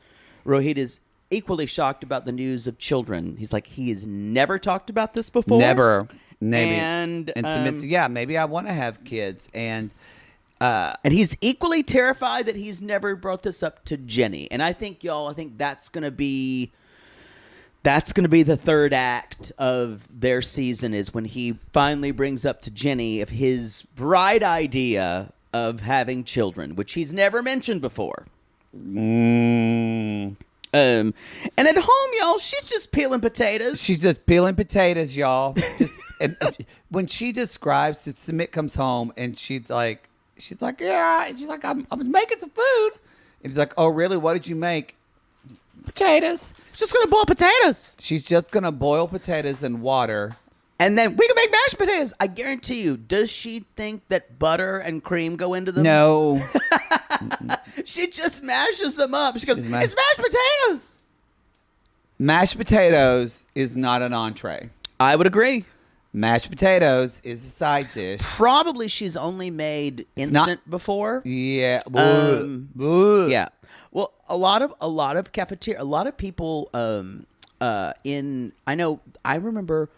Rohit is equally shocked about the news of children. He's like, he has never talked about this before.
Never. Maybe.
And
Sumit's, yeah, maybe I want to have kids. And
And he's equally terrified that he's never brought this up to Jenny. And I think, that's going to be the third act of their season, is when he finally brings up to Jenny of his bright idea of having children, which he's never mentioned before. And at home, y'all, she's just peeling potatoes.
She's just peeling potatoes, y'all. And when she describes it, Sumit comes home and she's like, yeah. And she's like, I was making some food. And he's like, oh, really? What did you make? Potatoes.
Just going to boil potatoes.
She's just going to boil potatoes in water.
And then we can make mashed potatoes. I guarantee you. Does she think that butter and cream go into them?
No.
She just mashes them up. She goes, it's mashed potatoes.
Mashed potatoes is not an entree.
I would agree.
Mashed potatoes is a side dish.
Probably she's only made instant before.
Yeah.
Yeah. Well, a lot of cafeteria, a lot of people I remember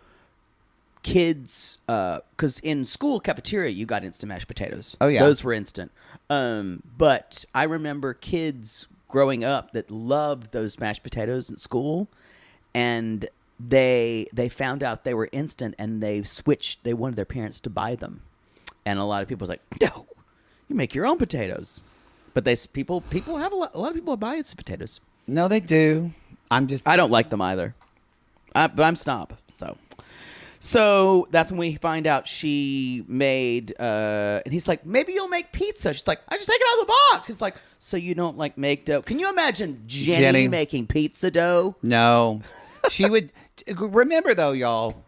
kids because in school cafeteria you got instant mashed potatoes.
Oh yeah,
those were instant. But I remember kids growing up that loved those mashed potatoes in school, and they found out they were instant, and they wanted their parents to buy them, and a lot of people was like, no, you make your own potatoes. But people have a lot of people buy instant potatoes.
No, they do. I
don't like them either. But I'm snob, so that's when we find out she made, and he's like, maybe you'll make pizza. She's like, I just take it out of the box. He's like, so you don't like make dough? Can you imagine Jenny making pizza dough?
No. She would. Remember, though, y'all,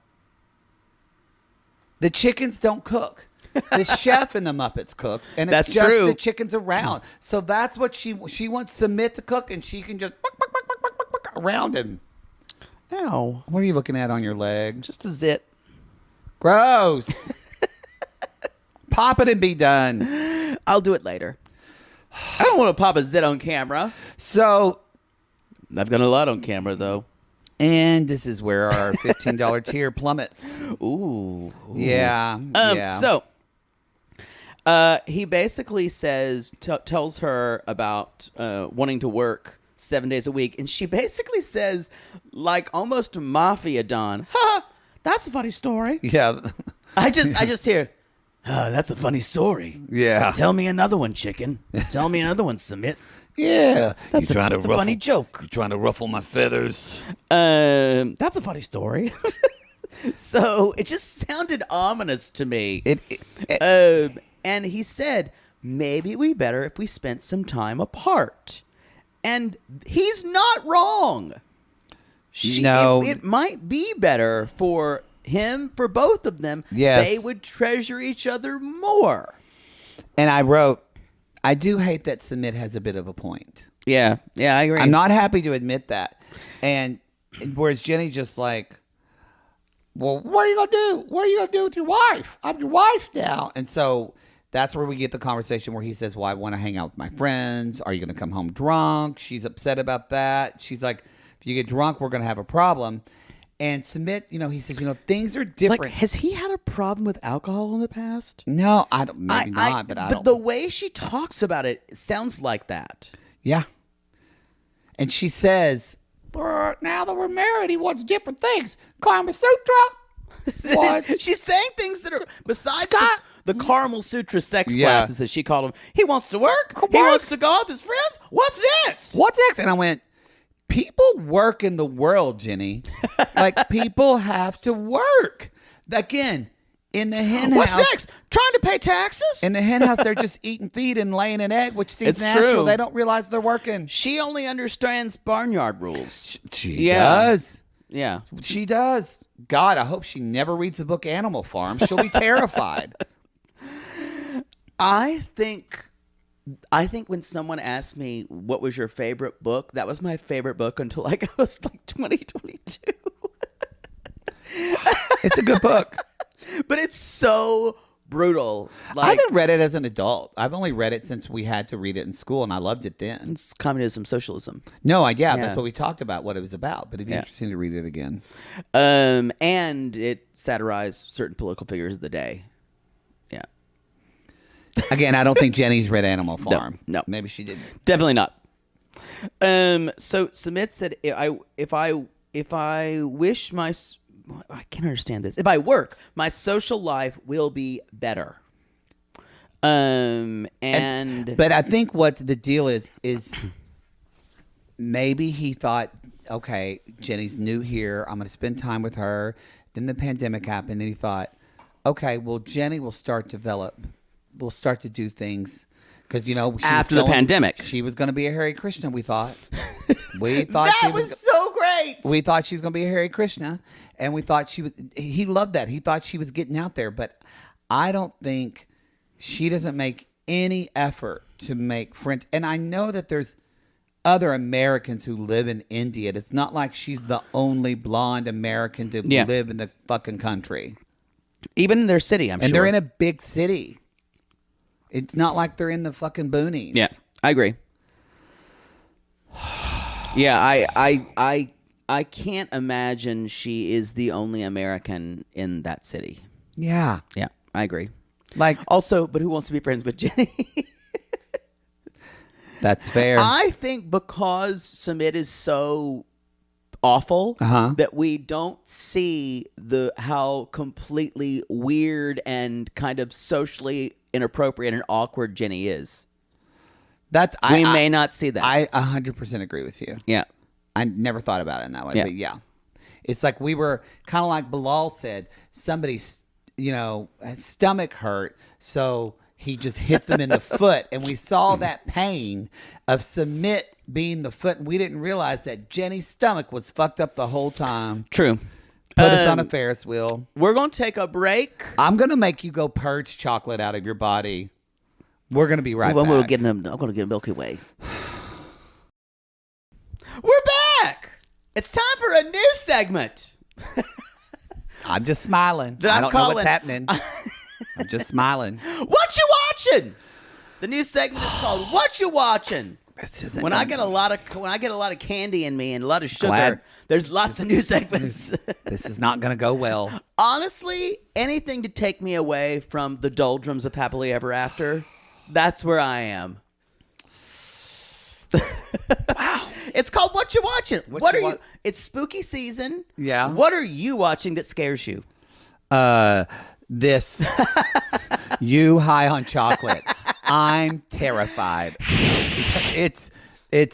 the chickens don't cook. The chef in the Muppets cooks, and it's just true. The chickens around. So that's what she wants Sumit to cook, and she can just around him.
Ow.
What are you looking at on your leg?
Just a zit.
Gross. Pop it and be done.
I'll do it later. I don't want to pop a zit on camera.
So
I've got a lot on camera, though.
And this is where our $15 tier plummets.
Ooh.
Yeah.
So he basically tells her about wanting to work 7 days a week, and she basically says, like almost Mafia Don, ha, that's a funny story.
Yeah.
I just hear, that's a funny story.
Yeah.
Tell me another one, chicken. Tell me another one, Sumit.
Yeah.
That's a funny joke.
You're trying to ruffle my feathers.
That's a funny story. So it just sounded ominous to me. And he said, maybe it would be better if we spent some time apart. And he's not wrong. It might be better for him, for both of them.
Yes.
They would treasure each other more.
And I wrote, I do hate that Sumit has a bit of a point.
Yeah, I agree.
I'm not happy to admit that. And whereas Jenny just like, well, what are you going to do? What are you going to do with your wife? I'm your wife now. And so that's where we get the conversation where he says, well, I want to hang out with my friends. Are you going to come home drunk? She's upset about that. She's like, if you get drunk, we're going to have a problem. And Sumit, he says, things are different.
Like, has he had a problem with alcohol in the past?
No, I don't. Maybe not, but I don't.
But the way she talks about it sounds like that.
Yeah. And she says, but now that we're married, he wants different things. Karma Sutra.
She's saying things that are besides the Karma Sutra sex classes, as she called them. He wants to work. He wants to go out with his friends. What's next?
And I went, people work in the world, Jenny. Like, people have to work. Again, in the hen house.
What's next? Trying to pay taxes?
In the hen house, they're just eating feed and laying an egg, which seems natural.
True.
They don't realize they're working.
She only understands barnyard rules.
She does.
Yeah.
She does. God, I hope she never reads the book Animal Farm. She'll be terrified.
I think when someone asked me what was your favorite book, that was my favorite book until I was like 2022.
It's a good book.
But it's so brutal.
I haven't read it as an adult. I've only read it since we had to read it in school, and I loved it then.
It's communism, socialism.
No, that's what we talked about, what it was about. But it'd be interesting to read it again.
And it satirized certain political figures of the day. Yeah.
Again, I don't think Jenny's read Animal Farm.
No.
Maybe she didn't.
Definitely not. So Sumit said, if I wish my, I can't understand this. If I work, my social life will be better. But
I think what the deal is maybe he thought, okay, Jenny's new here. I'm going to spend time with her. Then the pandemic happened, and he thought, okay, well, Jenny will start to develop. We'll start to do things. Because,
after the pandemic,
she was going to be a Hare Krishna, we thought. We thought
that was so great.
We thought she was going to be a Hare Krishna, and we thought he loved that. He thought she was getting out there. But I don't think she doesn't make any effort to make friends. And I know that there's other Americans who live in India. It's not like she's the only blonde American to live in the fucking country.
Even in their city, I'm sure.
And they're in a big city. It's not like they're in the fucking boonies.
Yeah, I agree. Yeah, I can't imagine she is the only American in that city.
Yeah.
Yeah, I agree.
Like,
also, but who wants to be friends with Jenny?
That's fair.
I think because Sumit is so awful that we don't see how completely weird and kind of socially inappropriate and awkward Jenny is. We may not see that.
I 100% agree with you.
Yeah.
I never thought about it in that way,
Yeah.
but yeah. It's like we were kind of like Bilal said, somebody's, stomach hurt, so he just hit them in the foot, and we saw that pain of Sumit being the foot, and we didn't realize that Jenny's stomach was fucked up the whole time.
True.
Put us on a Ferris wheel.
We're going to take a break.
I'm going to make you go purge chocolate out of your body. We're going to be right back.
I'm going to get a Milky Way. We're back. It's time for a new segment.
I'm just smiling. I don't know what's happening. I'm just smiling.
What you watching? The new segment is called "What You Watching." When I get a lot of candy in me and a lot of sugar, there's lots of new segments.
This is not going to go well.
Honestly, anything to take me away from the doldrums of happily ever after, that's where I am. Wow. It's called What You Watching. What are you? It's spooky season.
Yeah.
What are you watching that scares you?
This. You high on chocolate. I'm terrified. It's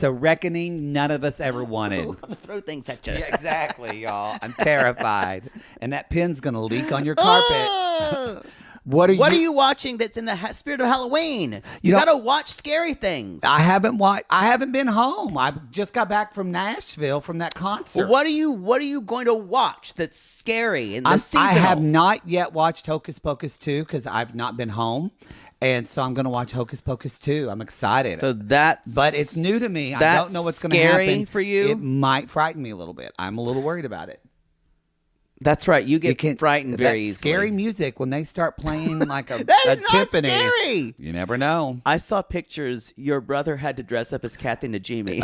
a reckoning none of us ever wanted.
I'm gonna throw things at you.
Yeah, exactly, y'all. I'm terrified. And that pin's going to leak on your carpet. What are you
watching that's in the spirit of Halloween? You got to watch scary things.
I haven't been home. I just got back from Nashville from that concert.
Well, what are you going to watch that's scary in the seasonal?
I have not yet watched Hocus Pocus 2 because I've not been home. And so I'm going to watch Hocus Pocus 2. I'm excited.
But
it's new to me. I don't know what's going to happen.
Scary for you?
It might frighten me a little bit. I'm a little worried about it.
That's right. You get frightened very easily.
Scary music when they start playing like a
that is
a
not
timpani.
Scary.
You never know.
I saw pictures. Your brother had to dress up as Kathy Najimy.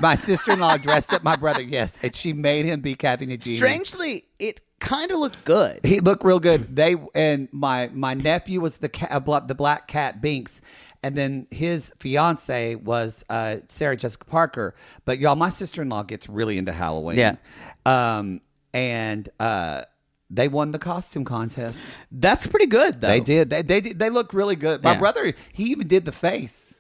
My sister-in-law dressed up my brother. Yes, and she made him be Kathy Najimy.
Strangely, it kind of looked good.
He looked real good. My nephew was the black cat Binks. And then his fiance was Sarah Jessica Parker. But y'all, my sister-in-law gets really into Halloween.
Yeah.
And they won the costume contest.
That's pretty good, though.
They did. They look really good. My brother, he even did the face.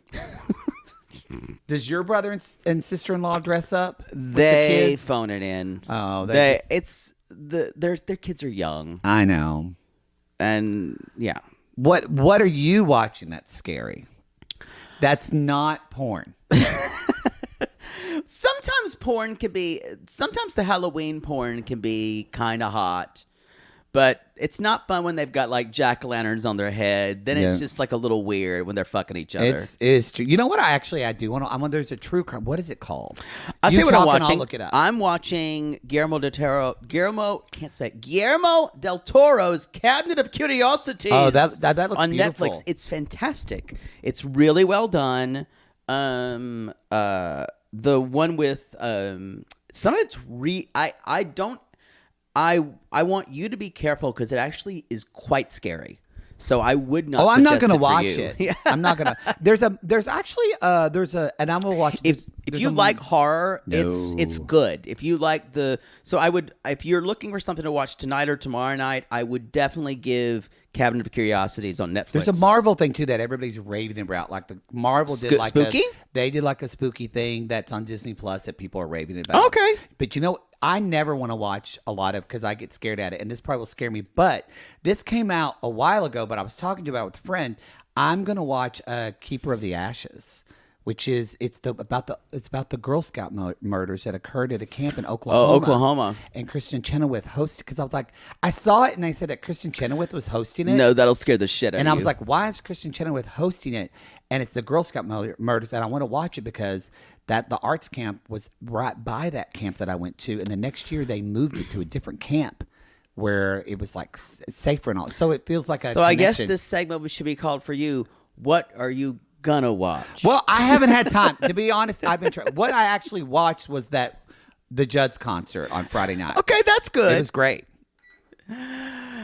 Does your brother and sister-in-law dress up?
They phone it in.
Oh,
their kids are young.
I know.
And yeah.
What are you watching that's scary? That's not porn.
Sometimes sometimes the Halloween porn can be kind of hot, but it's not fun when they've got like jack-o'-lanterns on their head. Then it's just like a little weird when they're fucking each other.
It's true. You know what? I do want to. There's a true crime. What is it called?
I'll tell you what I'm watching.
I'll look it up.
I'm watching Guillermo del Toro's Cabinet of Curiosities.
Oh, that looks
on
beautiful.
Netflix. It's fantastic. It's really well done. The one with some of it's I want you to be careful because it actually is quite scary. So I would not.
Oh, I'm not
going to
watch it.
Yeah.
I'm not gonna. There's actually and I'm gonna watch.
If you like horror,
No.
it's good. If you like if you're looking for something to watch tonight or tomorrow night, I would definitely give Cabinet of Curiosities on Netflix.
There's a Marvel thing too that everybody's raving about. Like the Marvel did like
spooky.
They did like a spooky thing that's on Disney Plus that people are raving about.
Okay,
but I never want to watch a lot of because I get scared at it, and this probably will scare me. But this came out a while ago, but I was talking about it with a friend. I'm gonna watch Keeper of the Ashes, which is it's about the Girl Scout murders that occurred at a camp in Oklahoma.
Oh, Oklahoma.
And Kristen Chenoweth hosted because I was like, I saw it and they said that Kristen Chenoweth was hosting it.
No, that'll scare the shit out of you.
And I was like, why is Kristen Chenoweth hosting it? And it's the Girl Scout murders, and I want to watch it because the arts camp was right by that camp that I went to, and the next year they moved it to a different camp where it was like safer and all. So it feels like a
So
connection.
I guess this segment should be called for you. What are you gonna watch?
Well, I haven't had time to be honest. I've been what I actually watched was the Judd's concert on Friday night.
Okay, that's good.
It was great.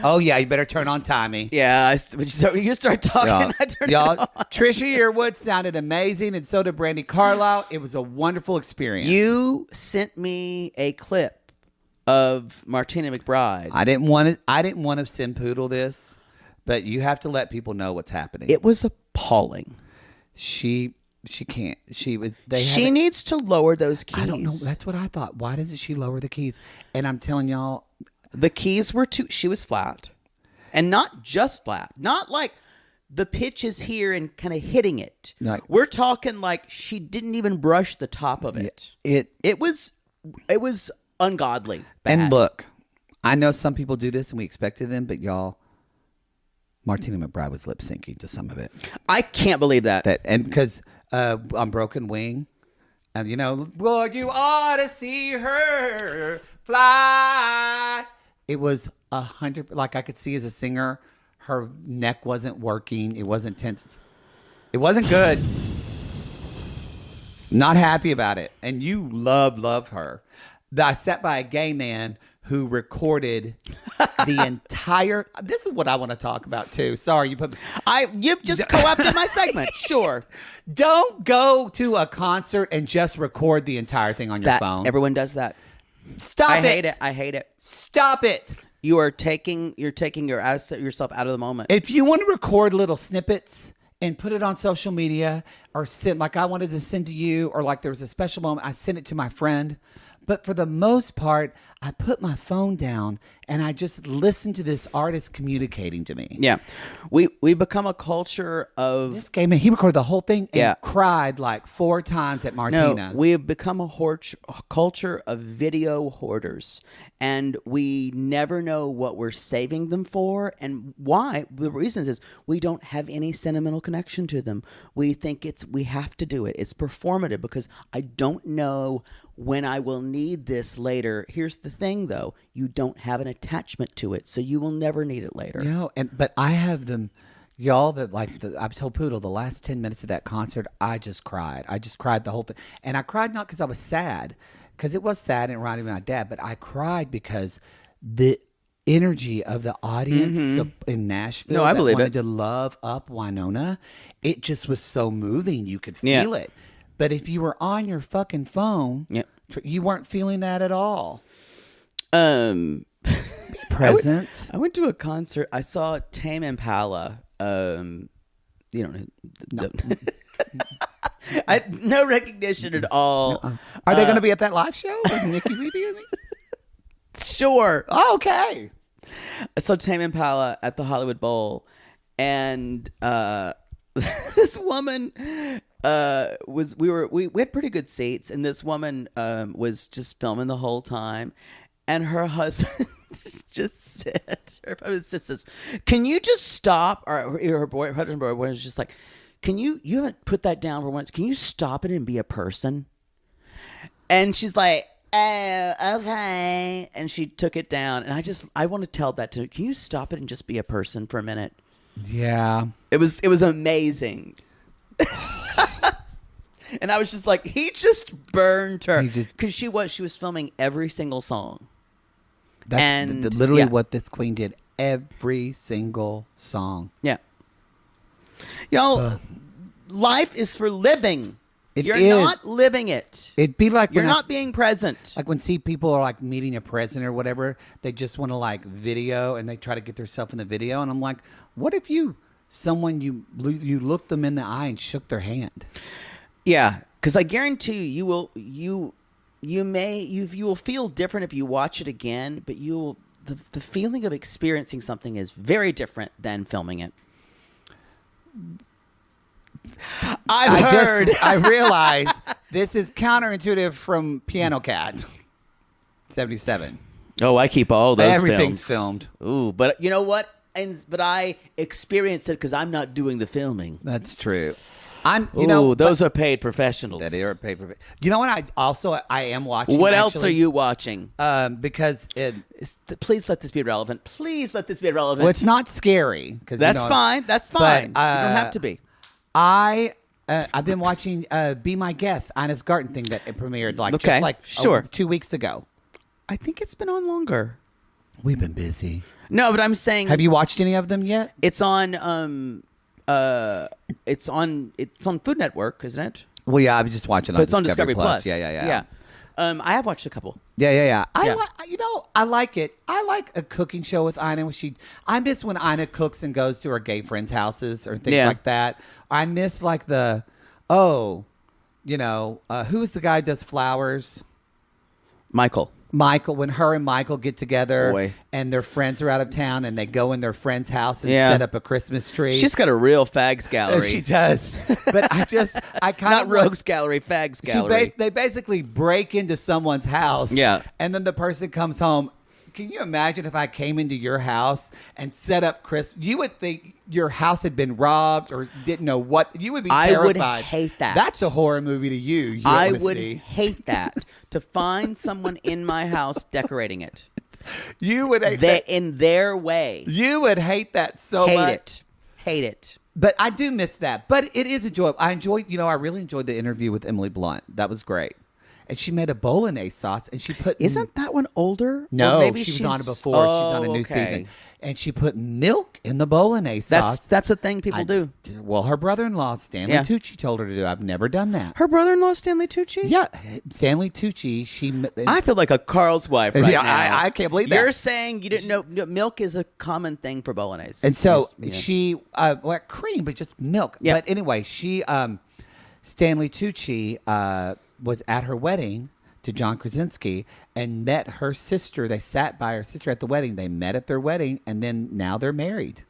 Oh yeah, you better turn on Tommy.
Yeah, you start talking. I turn it on.
Trisha Yearwood sounded amazing, and so did Brandi Carlile. It was a wonderful experience.
You sent me a clip of Martina McBride.
I didn't want to send Poodle this, but you have to let people know what's happening.
It was appalling.
She can't. She
needs to lower those keys.
I don't know. That's what I thought. Why doesn't she lower the keys? And I'm telling y'all,
the keys were she was flat, and not just flat. Not like the pitch is here and kind of hitting it.
Like,
we're talking like she didn't even brush the top of it. It was ungodly bad.
And look, I know some people do this and we expected them, but y'all, Martina McBride was lip syncing to some of it.
I can't believe that.
And because on Broken Wing, and Lord, you ought to see her fly. It was 100. Like I could see as a singer, her neck wasn't working. It wasn't tense. It wasn't good. Not happy about it. And you love her. I sat by a gay man who recorded the entire. This is what I want to talk about too. Sorry,
you've just co-opted my segment. Sure.
Don't go to a concert and just record the entire thing on your phone.
Everyone does that.
Stop it.
I hate it.
Stop it.
You're taking yourself out of the moment.
If you want to record little snippets and put it on social media or send, like I wanted to send to you, or like there was a special moment, I sent it to my friend. But for the most part, I put my phone down and I just listened to this artist communicating to me.
Yeah. We become a culture of...
This gay man, he recorded the whole thing and cried like 4 times at Martina.
No, we have become a culture of video hoarders. And we never know what we're saving them for and why. The reason is we don't have any sentimental connection to them. We think we have to do it. It's performative because I don't know when I will need this later. Here's the thing, though. You don't have an attachment to it, so you will never need it later.
But I have them, y'all, I've told Poodle, the last 10 minutes of that concert, I just cried. I just cried the whole thing. And I cried not because I was sad, because it was sad and reminded me of my dad, but I cried because the energy of the audience in Nashville
I believe
wanted to love up Winona, it just was so moving. You could feel it. But if you were on your fucking phone, you weren't feeling that at all.
Be
present.
I went to a concert. I saw Tame Impala. No recognition at all.
Are they going to be at that live show with Nikki Libby and me?
Sure.
Oh, okay.
I saw Tame Impala at the Hollywood Bowl, and this woman we had pretty good seats, and this woman was just filming the whole time, and her husband just said, her husband says, "Can you just stop?" Or her husband was just like, you haven't put that down for once. Can you stop it and be a person? And she's like, "Oh, okay." And she took it down. And I want to tell that to her. Can you stop it and just be a person for a minute?
Yeah.
It was amazing. And I was just like, he just burned her. Because she was filming every single song.
That's literally what this queen did. every single song.
Yeah. Life is for living. You're
is.
not living it.
It'd be like
You're
when
not being present.
like when people are like meeting a president or whatever, they just want to like video and they try to get themselves in the video, and I'm like, what if you looked them in the eye and shook their hand?
Yeah, because I guarantee you will feel different if you watch it again, but the feeling of experiencing something is very different than filming it.
I realize this is counterintuitive from Piano Cat 77.
Oh, I keep all those
Everything's
films.
filmed.
Ooh, but you know what? But I experienced it because I'm not doing the filming.
That's true.
Those are paid professionals.
That are paper. You know what? I am watching.
What else are you watching?
Because
Please let this be relevant. Please let this be relevant.
well, it's not scary.
That's fine. That's fine. You don't have to be.
I've been watching Be My Guest, Ina's Garden thing that it premiered
Sure.
2 weeks ago.
I think it's been on longer.
We've been busy.
No, but I'm saying.
Have you watched any of them yet?
It's on. It's on Food Network, isn't it?
Well, yeah, I was just watching.
But it's on Discovery Plus.
Yeah.
I have watched a couple.
Yeah.
Yeah.
I like it. I like a cooking show with Ina. I miss when Ina cooks and goes to her gay friends' houses or things like that. I miss like who's the guy who does flowers? Michael, when her and Michael get together and their friends are out of town and they go in their friend's house and set up a Christmas tree.
She's got a real fags gallery.
She does. But I kind
Not
of
rogues gallery, fags gallery.
They basically break into someone's house.
Yeah.
And then the person comes home. Can you imagine if I came into your house and set up Christmas? You would think your house had been robbed or didn't know what. You would be terrified.
I would hate that.
That's a horror movie to you.
I would hate that. To find someone in my house decorating it.
You would hate that.
In their way.
You would hate that so much.
Hate it.
But I do miss that. But it is enjoyable. I really enjoyed the interview with Emily Blunt. That was great. And she made a bolognese sauce, and she put...
Isn't that one older?
No,
maybe
she was on it before. She's on a new season. And she put milk in the bolognese sauce.
That's a thing people do.
Well, her brother-in-law, Stanley Tucci, told her to do. I've never done that.
Her brother-in-law, Stanley Tucci?
Yeah, Stanley Tucci.
I feel like a Carl's wife right now.
I can't believe that.
You're saying you didn't know milk is a common thing for bolognese.
And so she, cream, but just milk.
Yeah.
But anyway, Stanley Tucci was at her wedding to John Krasinski and met her sister. They sat by her sister at the wedding. They met at their wedding, and then now they're married.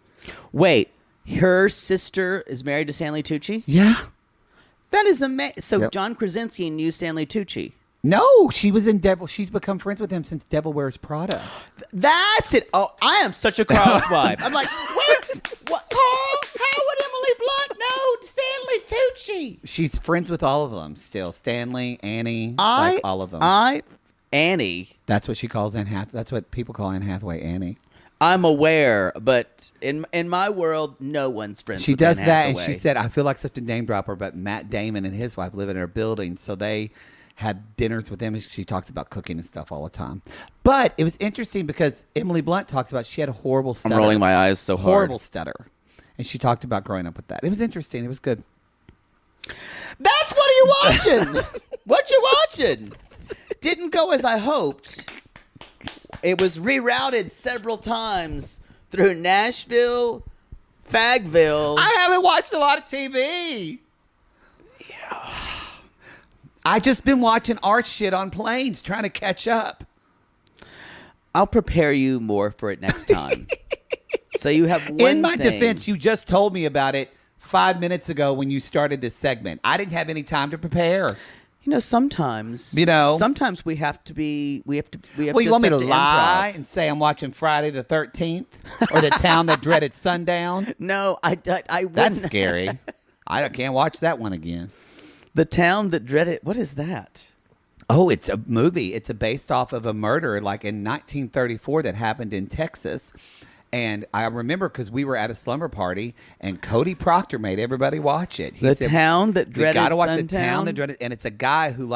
Wait, her sister is married to Stanley Tucci?
Yeah.
That is amazing. So John Krasinski knew Stanley Tucci?
No, she was in Devil. She's become friends with him since Devil Wears Prada.
That's it. Oh, I am such a Carl's wife. I'm like, what? Carl? How would Emily Blunt know Stanley Tucci?
She's friends with all of them still. Stanley, Annie, all of them.
Annie.
That's what she calls Anne Hathaway. That's what people call Anne Hathaway, Annie.
I'm aware, but in my world, no one's friends
She
with
does
Anne
that, and
Hathaway.
she said, I feel like such a name dropper, but Matt Damon and his wife live in her building, so they had dinners with them. She talks about cooking and stuff all the time. But it was interesting because Emily Blunt talks about she had a horrible stutter.
I'm rolling my eyes so hard.
Horrible stutter. And she talked about growing up with that. It was interesting. It was good.
That's what are you watching? What you watching? Didn't go as I hoped. It was rerouted several times through Nashville, Fagville.
I haven't watched a lot of TV.
Yeah.
I just been watching art shit on planes, trying to catch up.
I'll prepare you more for it next time. So you have one
In my
thing.
defense, you just told me about it 5 minutes ago when you started this segment. I didn't have any time to prepare.
Sometimes. Sometimes we have to be. We have to.
Well, you want me to lie
improv.
and say I'm watching Friday the 13th or The Town That Dreaded Sundown?
No, I wouldn't.
That's scary. I can't watch that one again.
The Town That Dreaded. What is that?
Oh, it's a movie. It's based off of a murder like in 1934 that happened in Texas. And I remember because we were at a slumber party and Cody Proctor made everybody watch it.
He said, Town That Dreaded
You got to watch
Sundown?
The Town That Dreaded. And it's a guy who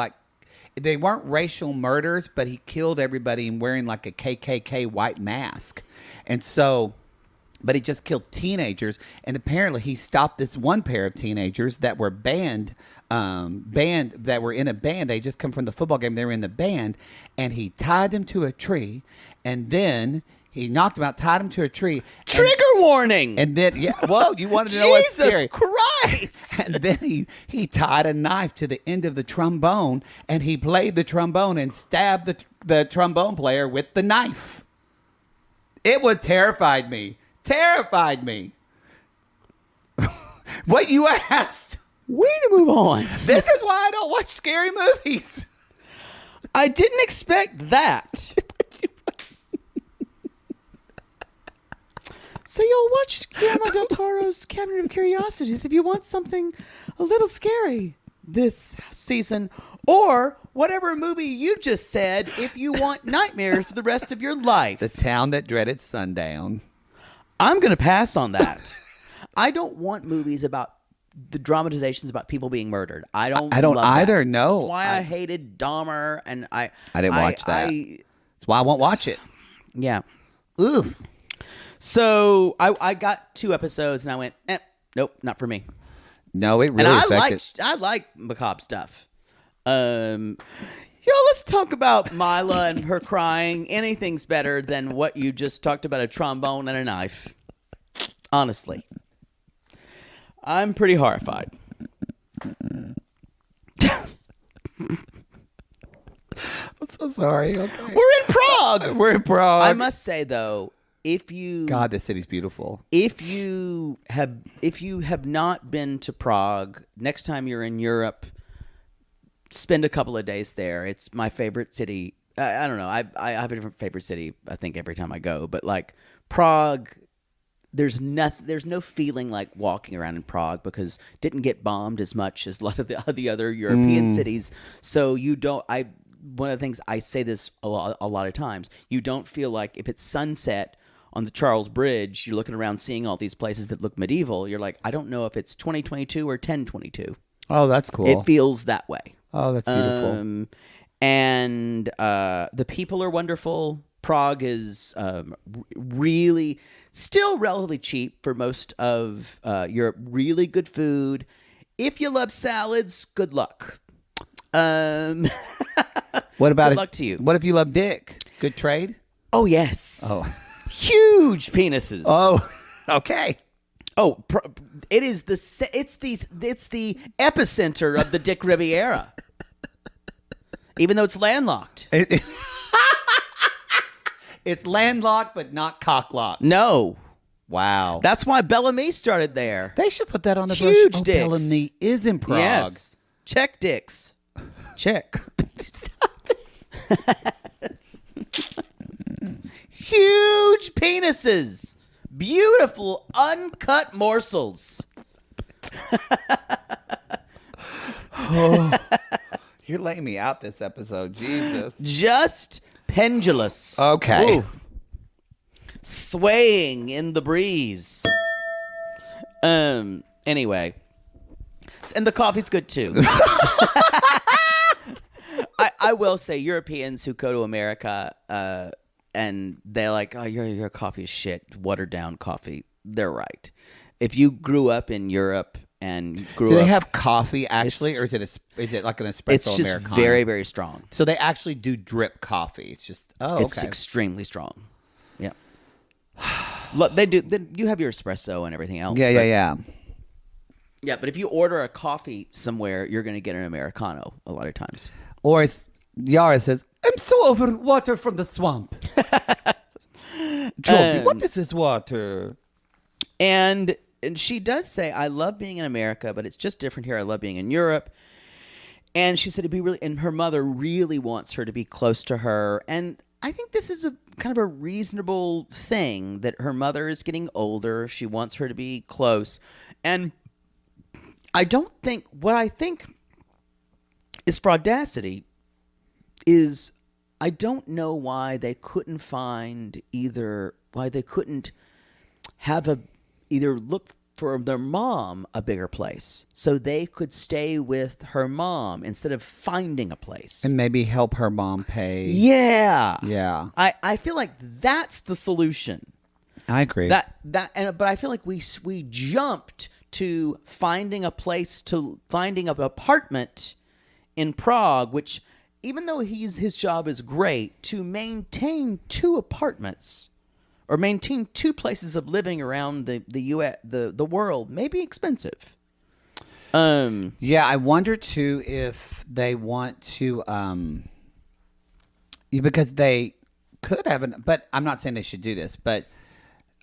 they weren't racial murders, but he killed everybody and wearing like a KKK white mask. And so, but he just killed teenagers, and apparently he stopped this one pair of teenagers that were that were in a band. They just come from the football game. They were in the band, and he tied them to a tree, and then he knocked them out, tied them to a tree.
Trigger warning.
And then, whoa, you wanted to know what's scary.
Jesus Christ.
And then he tied a knife to the end of the trombone, and he played the trombone and stabbed the trombone player with the knife. It would terrified me. Terrified me. What you asked?
Way to move on.
This is why I don't watch scary movies.
I didn't expect that. So you'll watch Guillermo del Toro's Cabinet of Curiosities if you want something a little scary this season, or whatever movie you just said if you want nightmares for the rest of your life.
The Town That Dreaded Sundown.
I'm going to pass on that. I don't want movies about the dramatizations about people being murdered. I don't love
either.
that.
No.
That's why I hated Dahmer, and I
didn't watch that. That's why I won't watch it.
Yeah.
Oof.
So I got 2 episodes and I went, nope, not for me.
No, it really affected.
I like macabre stuff. Let's talk about Mila and her crying. Anything's better than what you just talked about, a trombone and a knife. Honestly. I'm pretty horrified.
I'm so sorry. Okay.
We're in Prague.
We're in Prague.
I must say though,
God, this city's beautiful.
If you have not been to Prague, next time you're in Europe, spend a couple of days there. It's my favorite city. I don't know. I have a different favorite city, I think, every time I go. But like Prague, there's no feeling like walking around in Prague because it didn't get bombed as much as a lot of the other European cities. So you don't. One of the things I say this a lot of times. You don't feel like if it's sunset on the Charles Bridge, you're looking around seeing all these places that look medieval. You're like, I don't know if it's 2022 or 1022.
Oh, that's cool.
It feels that way.
Oh, that's beautiful.
And the people are wonderful. Prague is really still relatively cheap for most of Europe. Really good food. If you love salads, good luck.
What about
good luck to you.
What if you love dick? Good trade?
Oh, yes.
Oh.
Huge penises.
Oh, okay.
Oh, it's the epicenter of the Dick Riviera. Even though it's landlocked.
It's landlocked, but not cocklocked.
No.
Wow.
That's why Bellamy started there.
They should put that on the
Huge
brochure.
dicks.
Bellamy is in Prague.
Yes. Check dicks. Check. Huge penises. Beautiful, uncut morsels.
Oh, you're laying me out this episode. Jesus.
Just pendulous.
Okay.
Ooh. Swaying in the breeze. Anyway. And the coffee's good too. I will say Europeans who go to America and they're like, oh, your coffee is shit, watered down coffee. They're right. If you grew up in Europe and grew up...
Do they have coffee actually, or is it like an espresso
It's just
Americano?
very, very strong.
So they actually do drip coffee. It's just,
It's
okay.
extremely strong. Yeah. Look, they do. You have your espresso and everything else.
Yeah.
Yeah, but if you order a coffee somewhere, you're going to get an Americano a lot of times.
Or as Yara says, I'm so over water from the swamp. Jovi, what is this water?
And she does say, I love being in America, but it's just different here. I love being in Europe. And she said it'd be really, and her mother really wants her to be close to her. And I think this is a kind of a reasonable thing that her mother is getting older. She wants her to be close. And I think is fraudacity is I don't know why they couldn't have either look for their mom a bigger place so they could stay with her mom instead of finding a place.
And maybe help her mom pay.
Yeah.
Yeah.
I feel like that's the solution.
I agree.
But I feel like we jumped to finding an apartment in Prague, which even though his job is great, to maintain 2 apartments or maintain 2 places of living around the US, the world may be expensive.
Yeah, I wonder too if they want to, because they could have but I'm not saying they should do this, but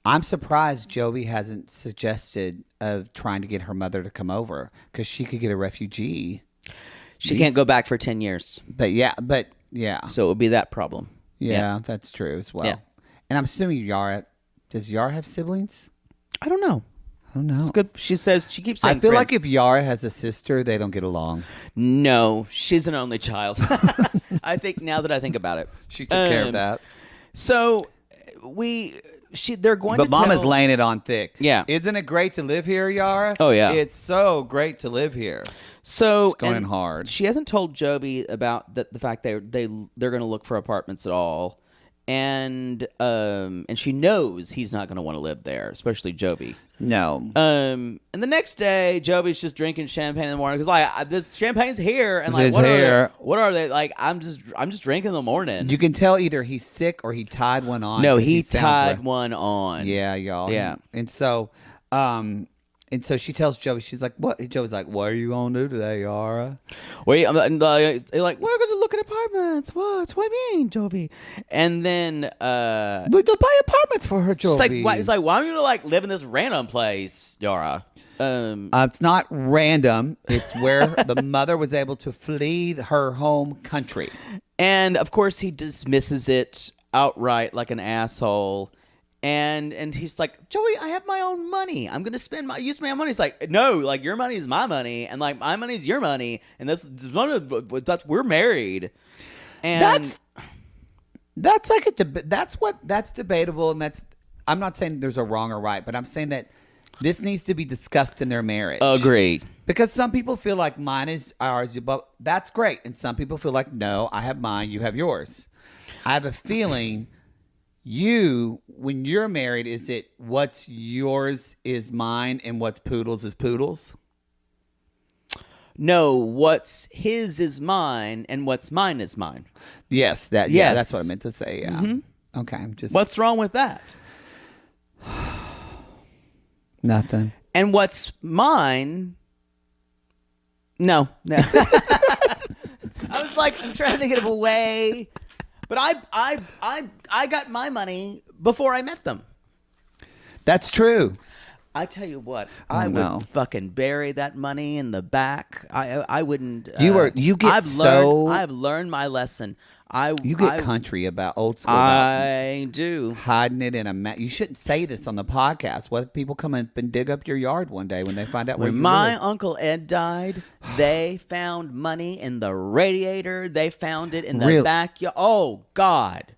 I'm surprised Jovi hasn't suggested of trying to get her mother to come over because she could get a refugee.
She can't go back for 10 years.
But yeah.
So it would be that problem.
Yeah, that's true as well.
Yeah.
And I'm assuming does Yara have siblings?
I don't know. It's good. She keeps saying
I feel
friends.
like if Yara has a sister, they don't get along.
No, she's an only child. I think now that I think about it.
She took care of that.
So they're going to
But Mama's laying it on thick.
Yeah.
Isn't it great to live here, Yara?
Oh, yeah.
It's so great to live here.
So
It's going in hard.
She hasn't told Jovi about the fact they're going to look for apartments at all. And she knows he's not going to want to live there, especially Jovi.
No.
And the next day, Jovi's just drinking champagne in the morning because this champagne's here, and
It's here.
What are they? Like I'm just drinking in the morning.
You can tell either he's sick or he tied one on.
No,
'cause
he tied
rough.
one on.
Yeah, y'all.
Yeah.
And so she tells Jovi, she's like, "What?" Jovi's like, "What are you gonna do today, Yara?"
Wait, they're like, we're going to look at apartments. What do you mean, Jovi? And then
We don't buy apartments for her, Jovi.
it's like, why don't you live in this random place, Yara?
It's not random. It's where the mother was able to flee her home country.
And of course, he dismisses it outright like an asshole. And he's like, Joey, I have my own money. I'm gonna use my own money. He's like, no, like your money is my money, and like my money is your money, and that's we're married. And
that's like that's debatable, and I'm not saying there's a wrong or right, but I'm saying that this needs to be discussed in their marriage.
Agree.
Because some people feel like mine is ours, but that's great, and some people feel like no, I have mine, you have yours. I have a feeling. When you're married, is it what's yours is mine and what's poodles is poodles?
No, what's his is mine and what's mine is mine.
Yes,
Yes.
That's what I meant to say. Yeah. Mm-hmm. Okay, I'm just.
What's wrong with that?
Nothing.
And what's mine? No. I was like, I'm trying to think of a way. But I got my money before I met them.
That's true.
I tell you what, I would fucking bury that money in the back. I wouldn't.
I've
learned my lesson.
You get country about old school.
I do.
Hiding it in a You shouldn't say this on the podcast. What if people come and dig up your yard one day when they find out where you live?
When my Uncle Ed died, they found money in the radiator. They found it in the backyard. Oh, God.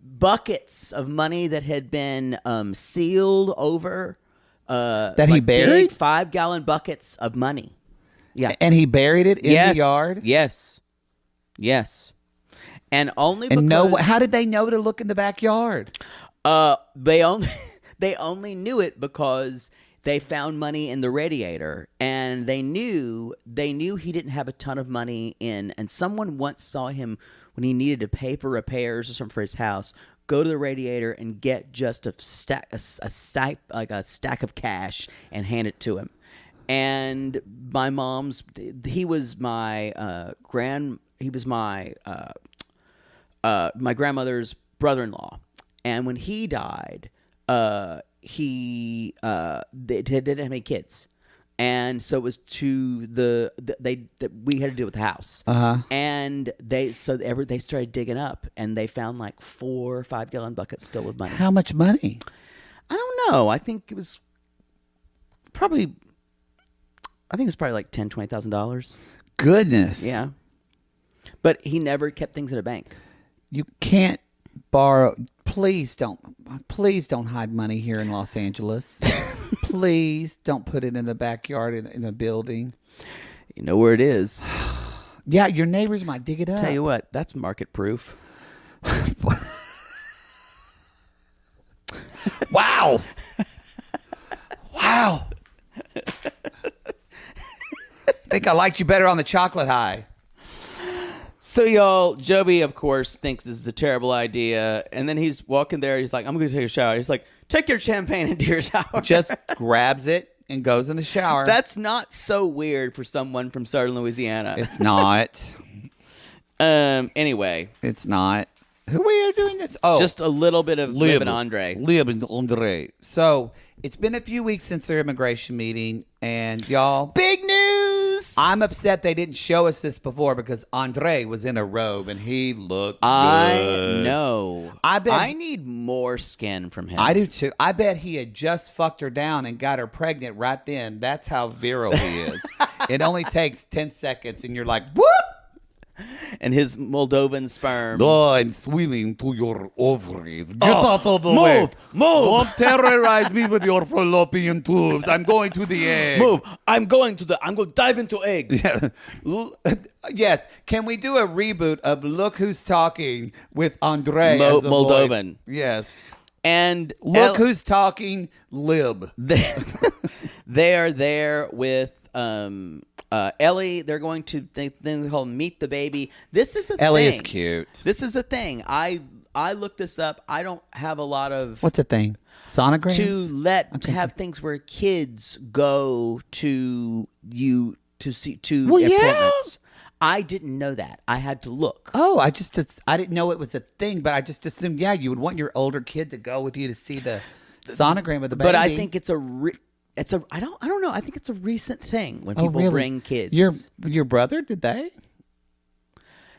Buckets of money that had been sealed over.
That he buried?
Big 5-gallon buckets of money. Yeah.
And he buried it in the yard?
Yes. And only because...
And how did they know to look in the backyard?
They only knew it because they found money in the radiator, and they knew he didn't have a ton of money in. And someone once saw him when he needed to pay for repairs or something for his house, go to the radiator and get just a stack of cash and hand it to him. And my grandmother's brother-in-law, and when he died, they didn't have any kids, and so it was we had to deal with the house, and they started digging up, and they found like 4 or 5-gallon buckets filled with money.
How much money?
I don't know. I think it was probably like $10,000-$20,000.
Goodness.
Yeah, but he never kept things in a bank.
You can't borrow. Please don't hide money here in Los Angeles. Please don't put it in the backyard in a building.
You know where it is.
Yeah, your neighbors might dig it up.
Tell you what, that's market proof.
Wow. Wow. Wow. Think I liked you better on the chocolate high.
So, y'all, Jovi, of course, thinks this is a terrible idea. And then he's walking there. He's like, I'm going to take a shower. He's like, take your champagne into your shower.
Just grabs it and goes in the shower.
That's not so weird for someone from Southern Louisiana.
It's not.
Anyway.
It's not. Who are you doing this? Oh.
Just a little bit of Libby and Andrei.
Libby and Andrei. So, it's been a few weeks since their immigration meeting. And, y'all.
Big news!
I'm upset they didn't show us this before because Andrei was in a robe and he looked
I
good.
know. I need more skin from him.
I do too. I bet he had just fucked her down and got her pregnant right then. That's how virile he is. It only takes 10 seconds and you're like, whoop!
And his Moldovan sperm.
Oh, I'm swimming to your ovaries. Get out of the way.
Move!
Don't terrorize me with your fallopian tubes. I'm going to the egg.
Move! I'm going to dive into egg.
Yeah. Yes. Can we do a reboot of Look Who's Talking with Andrei as a
Moldovan.
voice? Yes.
And
Look Who's Talking, Lib.
They are there with Ellie. They're going to they call Meet the Baby. This is a
Ellie
thing.
is cute.
This is a thing. I looked this up. I don't have a lot of
What's a thing? Sonograms?
to have things where kids go to see
Well,
appointments. I didn't know that. I had to look.
Oh, I didn't know it was a thing, but I just assumed, yeah, you would want your older kid to go with you to see the sonogram of the baby.
But I think I don't know. I think it's a recent thing when people bring kids.
Your brother, did they?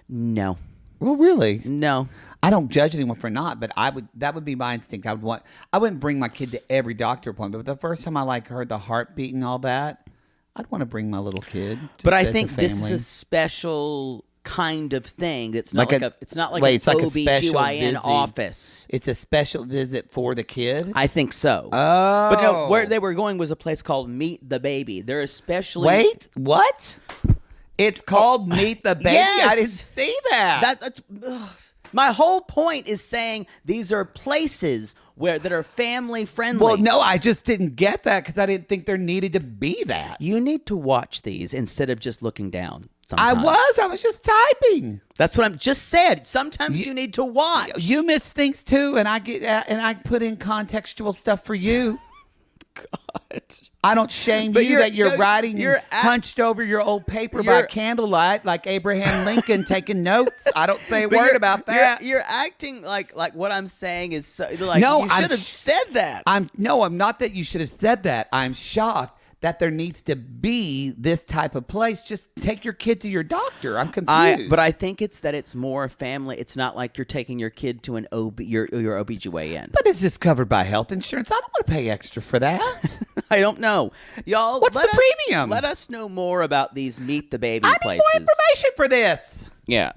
No.
Well, really?
No.
I don't judge anyone for not, but that would be my instinct. I wouldn't bring my kid to every doctor appointment, but the first time I heard the heartbeat and all that, I'd want to bring my little kid.
But I think this is a special kind of thing. It's not it's not like
it's
an
like a special
OBGYN
visit.
office.
It's a special visit for the kid?
I think so.
Oh.
But no, where they were going was a place called Meet the Baby. They're especially
Wait, what? It's called Meet the Baby?
Yes!
I didn't see that.
That's my whole point is saying these are places that are family friendly.
Well, no, I just didn't get that because I didn't think there needed to be that.
You need to watch these instead of just looking down. Sometimes.
I was just typing.
That's what I'm just said. Sometimes you need to watch.
You miss things too, and I put in contextual stuff for you.
God.
I don't shame you that you're writing hunched over your old paper by candlelight like Abraham Lincoln taking notes. I don't say a word about that.
You're acting like what I'm saying is like
no,
you should have said that.
I'm not that you should have said that. I'm shocked that there needs to be this type of place. Just take your kid to your doctor. I'm confused.
But I think it's more family. It's not like you're taking your kid to your OBGYN.
But is this covered by health insurance? I don't want to pay extra for that.
I don't know. Y'all,
what's the premium?
Let us know more about these Meet the Baby
places.
places.
I need more information for this.
Yeah.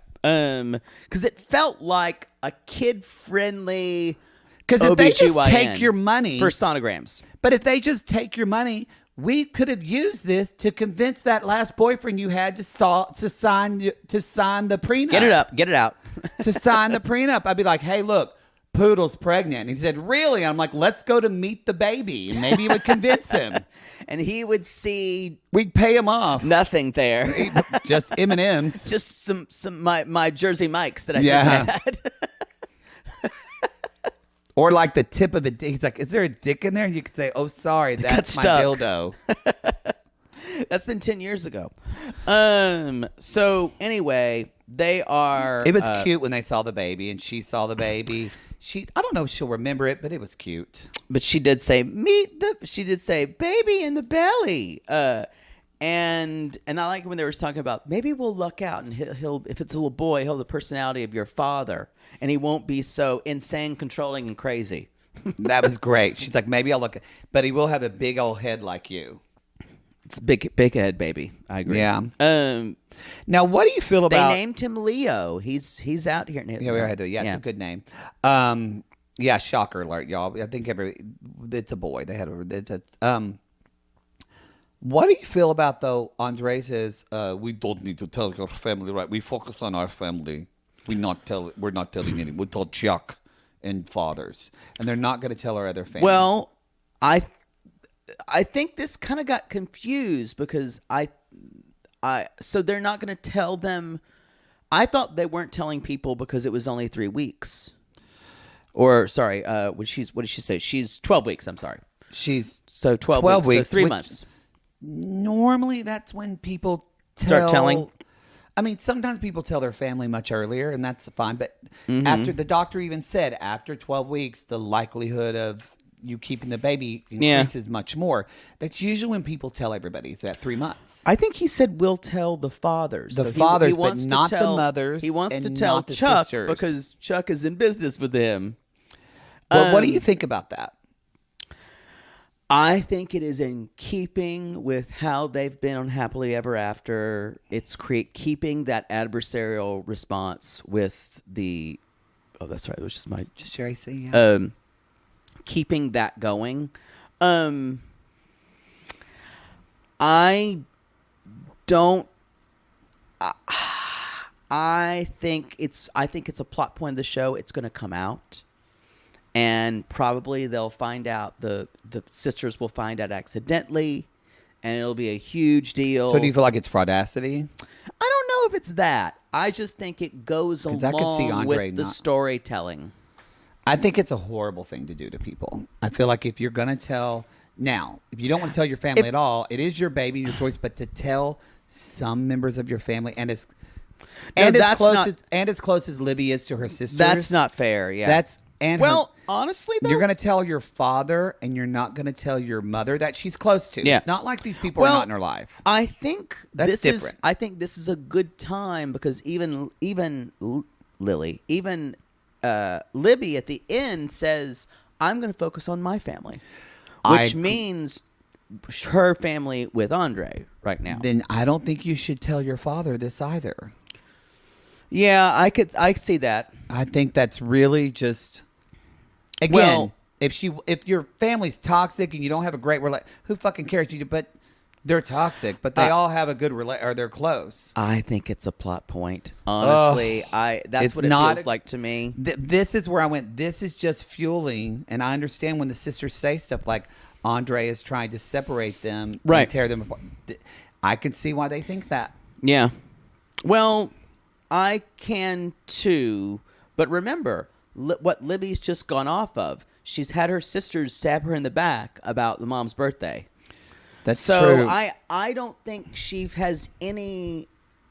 Because it felt like a kid-friendly
Because if they just take your money
for sonograms.
But if they just take your money, we could have used this to convince that last boyfriend you had to sign the prenup.
Get it out.
To sign the prenup. I'd be like, hey, look, Poodle's pregnant. And he said, really? And I'm like, let's go to Meet the Baby. And maybe it would convince him.
And he would see...
We'd pay him off.
Nothing there.
Just M&Ms.
Just some my Jersey Mikes that I just had.
Or like the tip of a dick. He's like, is there a dick in there? You could say, oh, sorry, that's my dildo.
That's been 10 years ago. So anyway, they are...
It was cute when they saw the baby and she saw the baby. I don't know if she'll remember it, but it was cute.
But she did say, she did say, baby in the belly. And I like when they were talking about, maybe we'll luck out and he'll if it's a little boy, he'll have the personality of your father. And he won't be so insane, controlling, and crazy.
That was great. She's like, maybe I'll look, but he will have a big old head like you.
It's big head, baby. I agree.
Yeah. Now, what do you feel about?
They named him Leo. He's out here.
Yeah, we had to. Yeah, it's a good name. Yeah, shocker alert, y'all. I think it's a boy. They had what do you feel about though? Andrei says we don't need to tell your family, right? We focus on our family. We're not telling anyone. We told Chuck and fathers, and they're not going to tell our other family.
Well, I think this kind of got confused because so they're not going to tell them. I thought they weren't telling people because it was only 3 weeks. Or sorry, what did she say? She's 12 weeks. I'm sorry.
She's
so 12 weeks, so 3 months.
Normally, that's when people
start telling.
I mean, sometimes people tell their family much earlier, and that's fine. But after the doctor even said after 12 weeks, the likelihood of you keeping the baby increases much more. That's usually when people tell everybody. It's at 3 months.
I think he said we'll tell the fathers.
The fathers, but not the mothers.
He wants
and
to tell
not the
Chuck
sisters.
because Chuck is in business with him.
Well, what do you think about that?
I think it is in keeping with how they've been on Happily Ever After. It's keeping that adversarial response with the. Oh, that's right. It was just my.
Just your AC. Yeah.
Keeping that going. I don't. I think it's a plot point of the show. It's going to come out. And probably they'll find out, the sisters will find out accidentally, and it'll be a huge deal.
So do you feel like it's fraudacity?
I don't know if it's that. I just think it goes along with the storytelling.
I think it's a horrible thing to do to people. I feel like if you're going to tell... Now, if you don't want to tell your family at all, it is your baby, your choice, but to tell some members of your family, as close as Libby is to her sisters...
That's not fair, yeah. Honestly, though,
you're going to tell your father, and you're not going to tell your mother that she's close to.
Yeah.
It's not like these people are not in her life.
I think
that's different.
I think this is a good time because even Libby at the end says, "I'm going to focus on my family," which means her family with Andrei right now.
Then I don't think you should tell your father this either.
Yeah, I see that.
I think that's really just. Again, if your family's toxic and you don't have a great relationship, who fucking cares? But they're toxic, but they all have a good or they're close.
I think it's a plot point. Honestly, that's what it feels like to me.
This is where I went. This is just fueling, and I understand when the sisters say stuff like Andrei is trying to separate them, and tear them apart. I can see why they think that.
Yeah. Well, I can too, but remember. What Libby's just gone off of. She's had her sisters stab her in the back about the mom's birthday.
That's
so
true.
I don't think she has any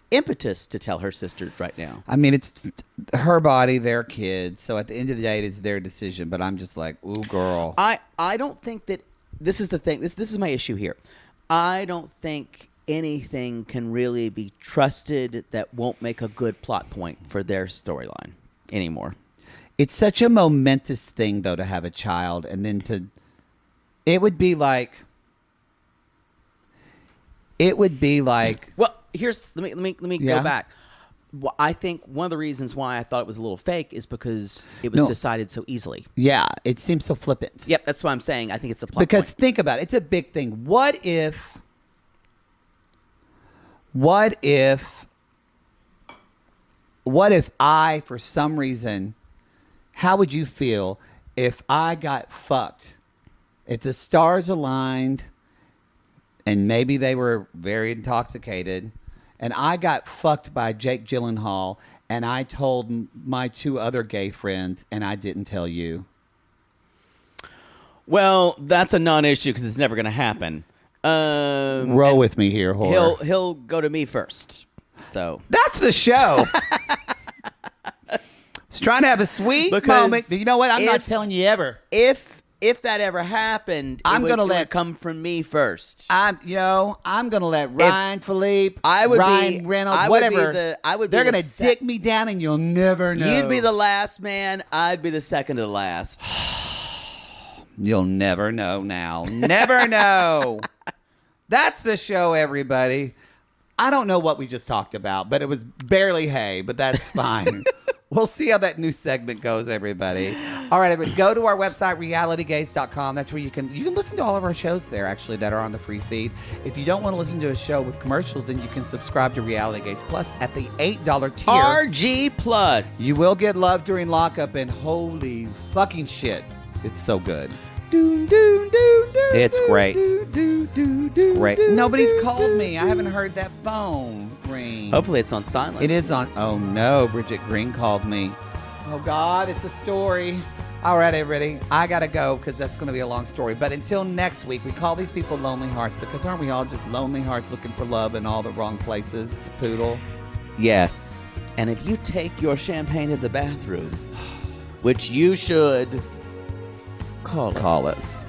impetus to tell her sisters right now.
I mean, it's her body, their kids. So at the end of the day, it is their decision. But I'm just like, ooh, girl.
I don't think that this is the thing. This is my issue here. I don't think anything can really be trusted that won't make a good plot point for their storyline anymore.
It's such a momentous thing, though, to have a child, and then it would be like. Well, let me go back. Well, I think one of the reasons why I thought it was a little fake is because it was decided so easily. Yeah, it seems so flippant.
Yep, that's why I'm saying I think it's a plot
because
point.
Think about it, it's a big thing. What if I, for some reason, how would you feel if I got fucked? If the stars aligned and maybe they were very intoxicated and I got fucked by Jake Gyllenhaal and I told my 2 other gay friends and I didn't tell you?
Well, that's a non-issue because it's never going to happen.
Roll with me here, whore.
He'll go to me first. So
that's the show. Just trying to have a sweet moment. You know what? I'm not telling you ever.
If that ever happened, it would come from me first.
I'm gonna let Ryan Philippe, Ryan Reynolds, whatever. They're gonna dick me down, and you'll never know.
You'd be the last man. I'd be the second to the last.
You'll never know now. Never know. That's the show, everybody. I don't know what we just talked about, but it was barely hay, but that's fine. We'll see how that new segment goes, everybody. All right, everybody, go to our website, realitygaze.com. That's where you can listen to all of our shows there, actually, that are on the free feed. If you don't want to listen to a show with commercials, then you can subscribe to Reality Gaze Plus at the $8 tier.
RG Plus.
You will get love during lockup, and holy fucking shit, it's so good. It's great. It's great. Nobody's called me. I haven't heard that phone ring.
Hopefully it's on silent.
It is on. Oh no, Bridget Green called me. Oh God, it's a story. All right, everybody, I gotta go because that's going to be a long story. But until next week, we call these people lonely hearts because aren't we all just lonely hearts looking for love in all the wrong places, Poodle?
Yes. And if you take your champagne to the bathroom, which you should, call us.